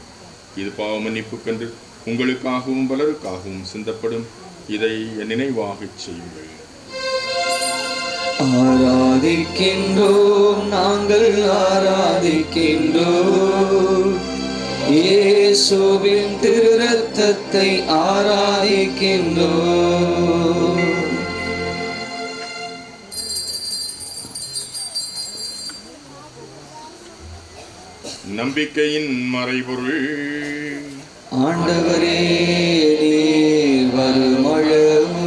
Speaker 3: இது பாவ மன்னிப்புக்கென்று உங்களுக்காகவும் பலருக்காகவும் சிந்தப்படும். இதை என் நினைவாகச் செய்யுங்கள்.
Speaker 4: ஆராதிக்கின்றோம், நாங்கள் ஆராதிக்கின்றோம், இயேசுவின் திரு ரத்தத்தை ஆராதிக்கின்றோம்.
Speaker 3: நம்பிக்கையின் மறைபொருள்.
Speaker 4: ஆண்டவரே, நீர் வருமளவு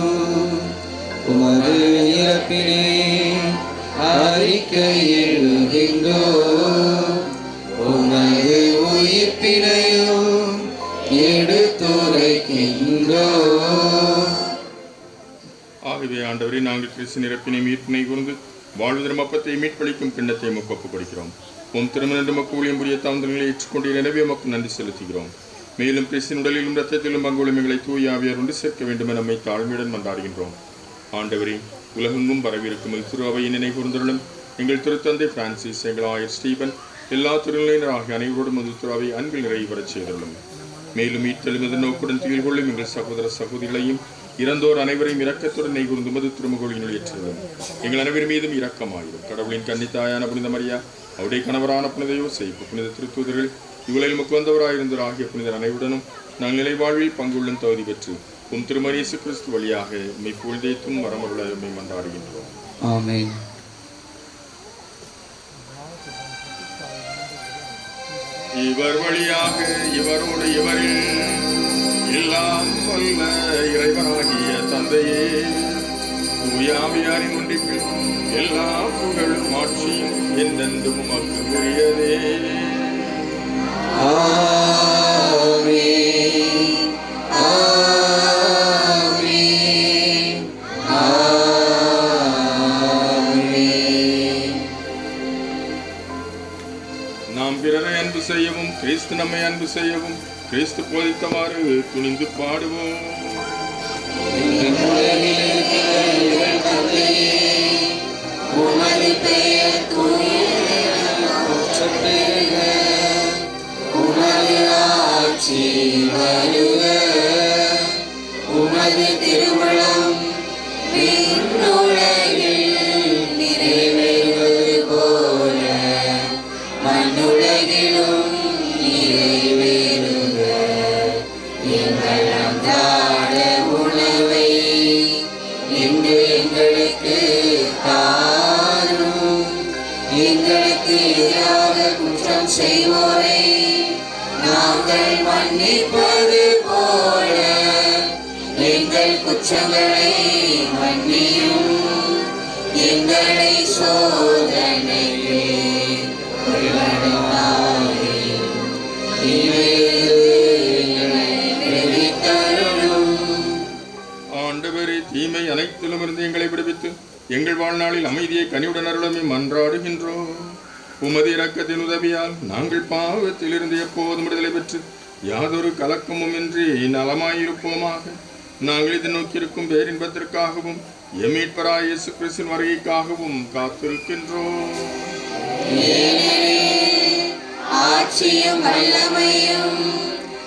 Speaker 4: உமது இறப்பினை அறிக்கையிடுகின்றோம், உமது உயிர்ப்பினையும் எடுத்துரைக்கின்றோம்.
Speaker 3: ஆகவே ஆண்டவரே, நாங்கள் கிறிஸ்து இறப்பினை மீட்பினை கூர்ந்து வாழ்வதரும் அப்பத்தை மீட்பளிக்கும் கிண்ணத்தை ஒப்பு கொடுக்கிறோம். உம் திருமண மக்கள் ஊழியம் புரிய தாமதங்களை ஏற்றுக்கொண்டு எனவே மக்கள் நன்றி செலுத்துகிறோம். மேலும் கிறிஸ்தின் உடலிலும் இரத்தத்திலும் பங்குரிமைகளை தூய ஆவியார் ஒன்று சேர்க்க வேண்டும் என நம்மை தாழ்மையுடன் மன்றாடுகின்றோம். ஆண்டவரே, உலகெங்கும் பரவியிருக்கும் திரு அவையை நினைகூர்ந்தருளும். எங்கள் திருத்தந்தை பிரான்சிஸ், எங்கள் ஆயர் ஸ்டீபன், எல்லா திருநிலையினர் ஆகிய அனைவரோடும் அது திரு அவை அன்பில் நிறைவு வரச் செய்துள்ளோம். மேலும் மீட்டெழுமது நோக்குடன் திகழ் கொள்ளும் எங்கள் சகோதர சகோதரிகளையும் இறந்தோர் அனைவரையும் இரக்கத்துடன் நெய்கூர்ந்து மது திருமகோளினுள் ஏற்றுள்ளோம். எங்கள் அனைவர் மீதும் இரக்கமாயிரும். கடவுளின் கன்னித்தாயான புனித மரியா, அவருடைய கணவரான புனித யோசேப்பு, புனித திருத்தூதர்கள், இவளில் முக்கு வந்தவராயிருந்தோர் ஆகிய புனிதர் அனைவருடனும் நாங்கள் நிலைவாழ்வில் பங்குள்ளும் தகுதி பெற்று உம் திருமணி இயேசு கிறிஸ்து வழியாக மெய்ப்பொழுதேத்தும் வரமருள மன்றாடுகின்றோம்.
Speaker 4: ஆமென்.
Speaker 3: இவர் வழியாக இவரோடு இவரில் எல்லாம் வல்ல இறைவனாகிய தந்தையே, தூயாவியாரின் ஒன்றிப்பில் எல்லா புகழும் ஆட்சியும் என்றென்றும் உமக்கு உரியதே.
Speaker 4: ஆமென். ஆமென். ஆமென்.
Speaker 3: நாம் பிறரை அன்பு செய்யவும் கிறிஸ்து நம்மை அன்பு செய்யவும் கிறிஸ்து போதித்தவாறு துணிந்து பாடுவோம்.
Speaker 2: உமது பெயர் போற்றப் பெறுக, உமது ஆட்சி வருக, உமது திருவுளம் விண்ணுலகில் நிறைவேறுவது போல மண்ணுலகிலும் நிறைவேறுக. நமக்கு எதிராக குற்றம் செய்வோரை நாங்கள் மன்னிப்பது போல எங்கள் குற்றங்களை மன்னியும், எங்களை சோதனைக்கு உள்ளாக்காதேயும், தீமையிலிருந்து எங்களை விடுவித்தருளும்.
Speaker 3: ஆண்டவரே, தீமை அனைத்திலும் இருந்து எங்களை விடுவித்து எங்கள் வாழ்நாளில் அமைதியை கனிவுடன் அருளமே மன்றாடுகின்றோம். உமது இரக்கத்தின் உதவியால் நாங்கள் பாவத்திலிருந்து எப்போதும் விடுதலை பெற்று யாதொரு கலக்கமும் இன்றி நலமாயிருப்போமாக. நாங்கள் இதை நோக்கியிருக்கும் பேரின்பத்திற்காகவும் எம் மீட்பராகிய இயேசு கிறிஸ்துவின் வருகைக்காகவும் காத்திருக்கின்றோம்.
Speaker 2: ஆட்சியும் வல்லமையும்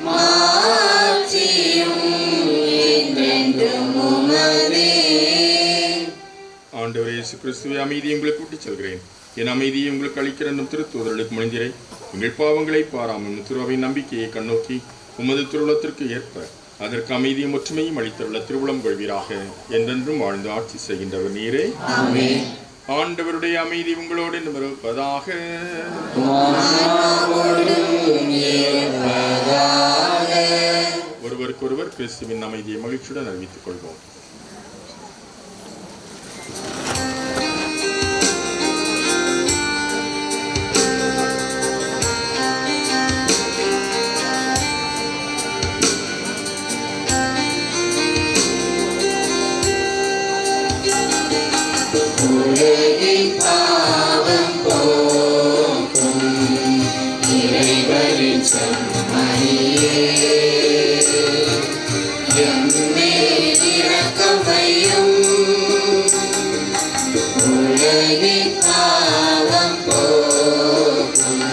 Speaker 2: மாட்சியும் என்றென்றும் உமதே.
Speaker 3: ஆண்டவரே இயேசு கிறிஸ்துவை, அமைதியை உங்களுக்கு விட்டுச் செல்கிறேன், என் அமைதியை உங்களுக்கு அளிக்கிற என்னும் திருத்தூதர்களுக்கு முனைந்திரை. எங்கள் பாவங்களை பாராமல் திருவாவின் நம்பிக்கையை கண்ணோக்கி உமது திருவுளத்திற்கு ஏற்ப அதற்கு அமைதியும் ஒற்றுமையும் அளித்துள்ள திருவுளம் கொள்வீராக. என்றென்றும் வாழ்ந்து ஆட்சி செய்கின்றவர் நீரே. ஆண்டவருடைய அமைதி உங்களோடு இருப்பதாக. ஒருவருக்கொருவர் கிறிஸ்துவின் அமைதியை மகிழ்ச்சியுடன் அறிவித்துக் கொள்வோம்.
Speaker 2: உலகின் பாவம் போக்கும் இறைவனின் செம்மறியே, எம்மேல் இரக்கம் வையும். உலகின் பாவம் போக்கும்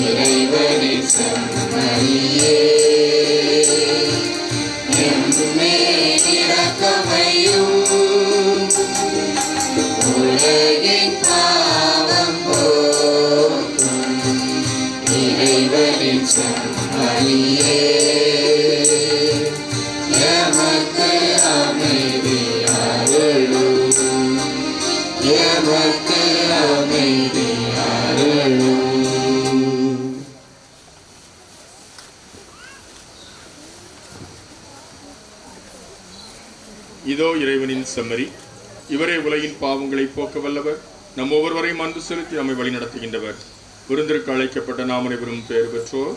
Speaker 2: இறைவனின் செம்மறியே, எம்மேல் இரக்கம் வையும். உலகின் பாவம் போக்கும் இறைவனின் செம்மறியே, எமக்கு அமைதி அருளும், எமக்கு அமைதி அருளும்.
Speaker 3: இதோ இறைவனின் செம்மறி, இவரே உலகின் பாவங்களை போக்க வல்லவர். நம் ஒவ்வொருவரையும் அன்பு செலுத்தி நம்மை வழி நடத்துகின்றவர். விருந்திற்கு அழைக்கப்பட்ட நாம் அனைவரும் பேறு பெற்றோர்.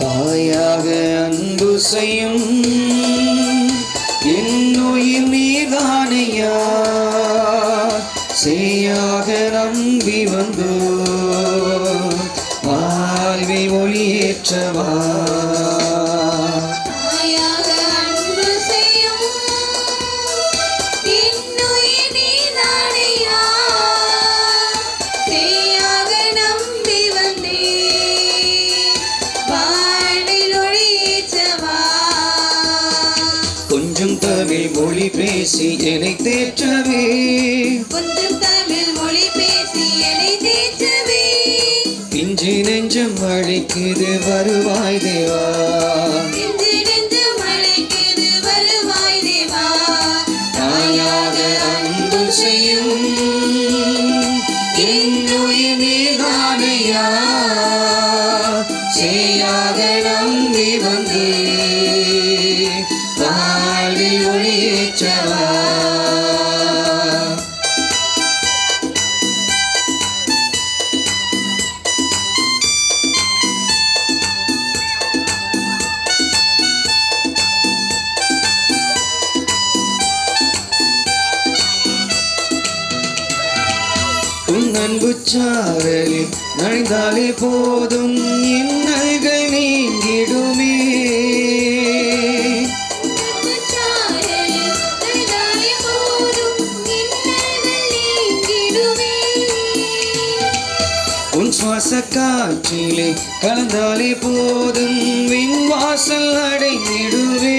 Speaker 4: தாயாக அன்பு செய்யும் என்னுயிர் நீர்தானையா, செய்யாக நம்பி வந்தோ வாழ்வை ஒளியேற்றவா. பேசி என்னை தேற்றவே
Speaker 2: கொஞ்சம் தமிழ் மொழி பேசி என்னை தேற்றவே
Speaker 4: பிஞ்சு நெஞ்சம் அழைக்குது வருவாய் தேவா
Speaker 2: இன்று நெஞ்சம் அழைக்குது வருவாய் தேவா
Speaker 4: தாயாக அன்பு செய்யும் என்னுயிர் நீதானையா செய்யாக நம்பி வந்து வாழ்வில் ஒளியேற்றவா உன் அன்பு சாரலில் நனைந்தாலே போதும் இன்னல்கள் நீங்கிடுமே உன் சுவாச காற்றிலே கலந்தாலே போதும் விண் வாசல் அடைந்திடுவே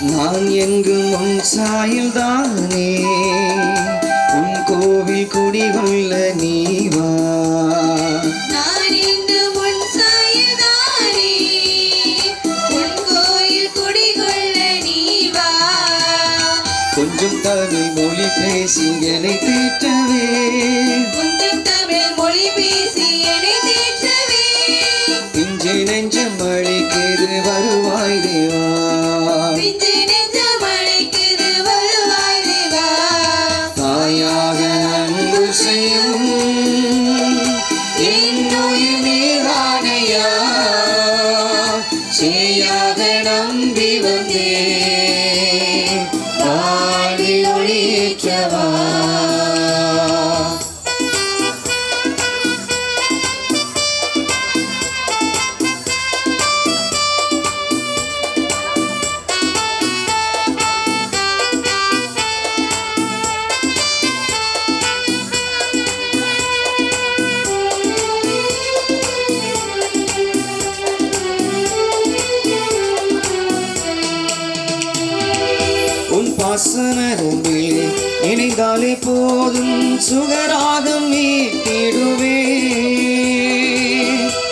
Speaker 4: நான் எங்கும் உன் சாயல் தானே உன் கோவில் குடிகொள்ள நீவா
Speaker 2: நான் இங்கு உன் சாயல்தானே உன் கோயில் குடிகொள்ள நீவா
Speaker 4: கொஞ்சம் தமிழ் மொழி பேசி என்னை தேற்றவே
Speaker 2: கொஞ்சம் தமிழ் மொழி பேசி என்னை தேற்றவே
Speaker 4: பிஞ்சு நெஞ்சம் அழைக்குது வருவாய் தேவா
Speaker 2: பிஞ்சு நெஞ்சம் அழைக்குது வருவாய் தேவா
Speaker 4: தாயாக அன்பு செய்யும் என்னுயிர் நீதானையா செய்யாக நம்பி வந்தே வாழ்வில் ஒளியேற்றவா உன் பாசனரம்பில் இணைந்தாலே போதும் சுகராகம் மீட்டிடுவே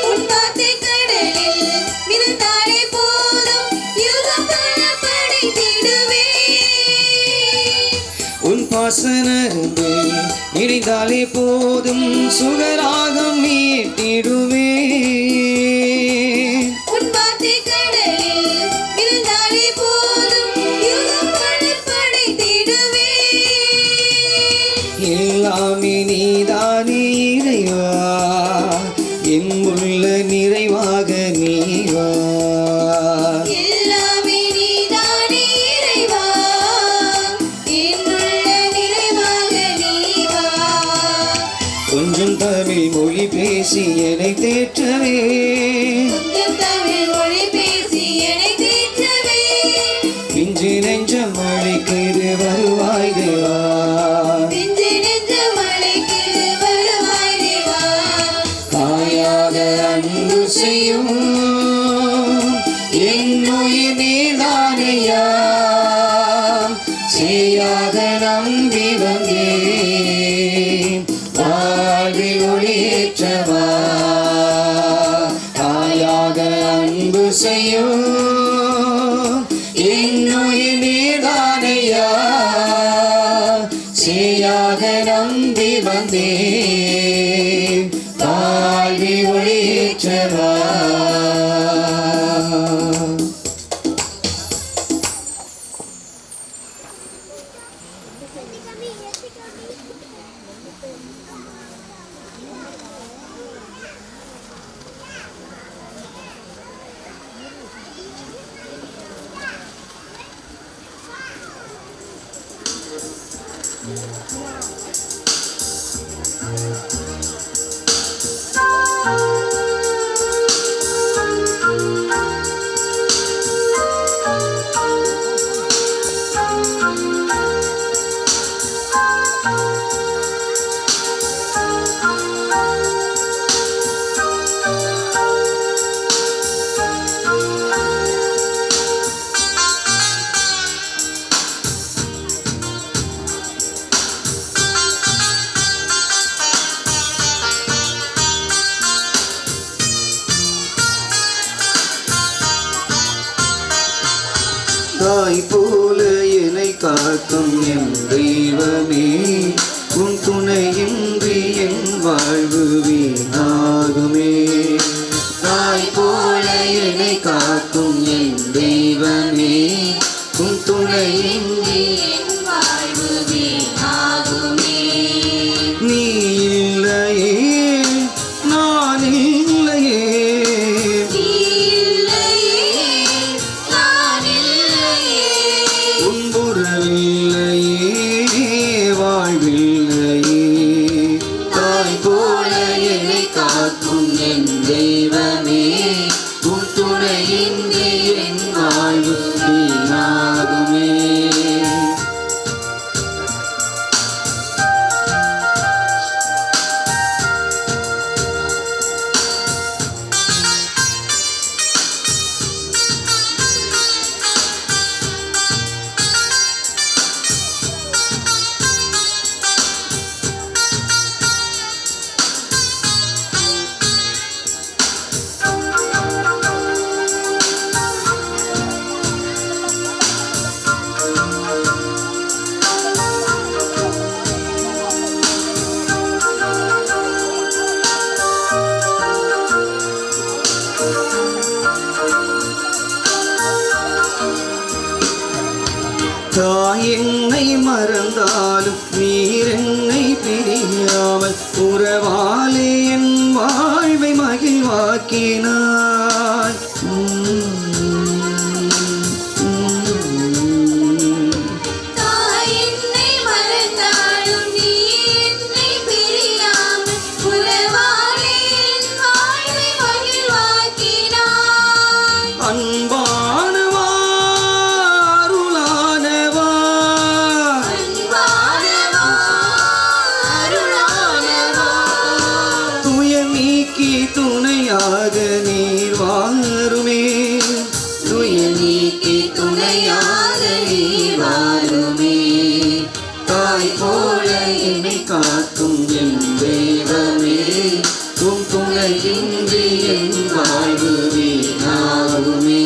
Speaker 2: உன் வார்த்தை கடலில் விழுந்தாலே போதும் யுகம் பல படைத்திடுவே
Speaker 4: உன் பாசனரம்பில் இணைந்தாலே போதும் சுகராகம் மீட்டிடுவே
Speaker 2: உன் வார்த்தை கடலில் விழுந்தாலே போதும் யுகம் பல படைத்திடுவே
Speaker 4: எல்லாமே நீதானே இறைவா என் உள்ள நிறைவாக நீவா
Speaker 2: எல்லாமே நீதானே இறைவா என்னுள்ள நிறைவாக நீவா
Speaker 4: கொஞ்சம் தமிழ் மொழி பேசி என்னை தேற்றவே
Speaker 2: கொஞ்சம் தமிழ் மொழி பேசி என்னை தேற்றவே
Speaker 4: பிஞ்சு நெஞ்சம் அழைக்குது வருவாய் தேவா
Speaker 2: பிஞ்சு நெஞ்சம் அழைக்குது வருவாய் தேவா
Speaker 4: தாயாக அன்பு செய்யும் என்னுயிர் நீதானையா செய்யாக நம்பி வந்தேன் வாழ்வில் ஒளியேற்றவா தாயாக அன்பு செய்யும் என்னுயிர் நீதானையா செய்யாக நம்பி வந்தேன் வாழ்வில் ஒளியேற்றவா வாழ்வில்லையே. தாய் போல என்னை காக்கும் என் தெய்வமே, உன் துணையின்றி என் வாழ்வு வீணாகுமே. தாய் என்னை மறந்தாலும் நீர் என்னை பிரியாமல் உறவாலே என் வாழ்வை மகிழ்வாக்கினாய்.
Speaker 2: தாய் என்னை மறந்தாலும் நீ என்னை பிரியாமல் உறவாலே என் வாழ்வை மகிழ்வாக்கினாய்.
Speaker 4: அன்பானவா அருளானவா,
Speaker 2: அன்பானவா அருளானவா,
Speaker 4: துயர் நீக்கி துணையாக நீர் வாருமே. துயர் நீக்கி துணையாக நீர் வாருமே. தாய் போல என்னை காக்கும் என் தெய்வமே, உன் துணையின்றி என் வாழ்வு வீணாகுமே.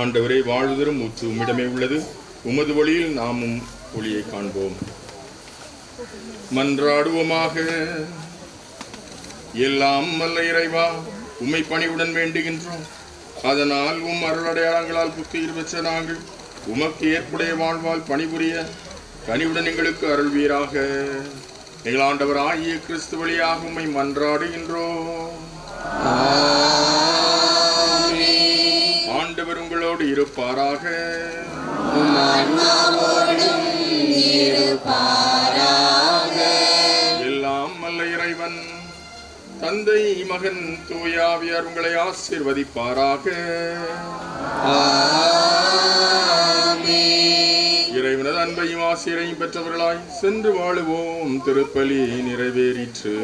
Speaker 3: ஆண்டவரே, வாழ்வுதரும் ஊற்று உம்மிடமே உள்ளது. உமது ஒளியில் நாமும் ஒளியை காண்போம். மன்றாடுவோமாக. எல்லாம் வல்ல இறைவா, உம்மை பணிவுடன் வேண்டுகின்றோம். அதனால் உம் அருளடையாளங்களால் புத்துயிர் பெற்ற நாங்கள் உமக்கு ஏற்புடைய வாழ்வால் பணிபுரிய கனிவுடன் எங்களுக்கு அருள்வீராக. எங்கள் ஆண்டவர் ஆகிய கிறிஸ்து வழியாக உம்மை மன்றாடுகின்றோம். ஆண்டவர் உங்களோடு இருப்பாராக. எல்லாம் வல்ல இறைவன் தந்தை, மகன், தூய ஆவியார் உங்களை ஆசீர்வதிப்பாராக. இறைவனது அன்பையும் ஆசிரியரையும் பெற்றவர்களாய் சென்று வாழுவோம். திருப்பலி நிறைவேறிற்று.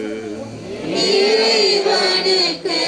Speaker 2: இறைவனுக்கு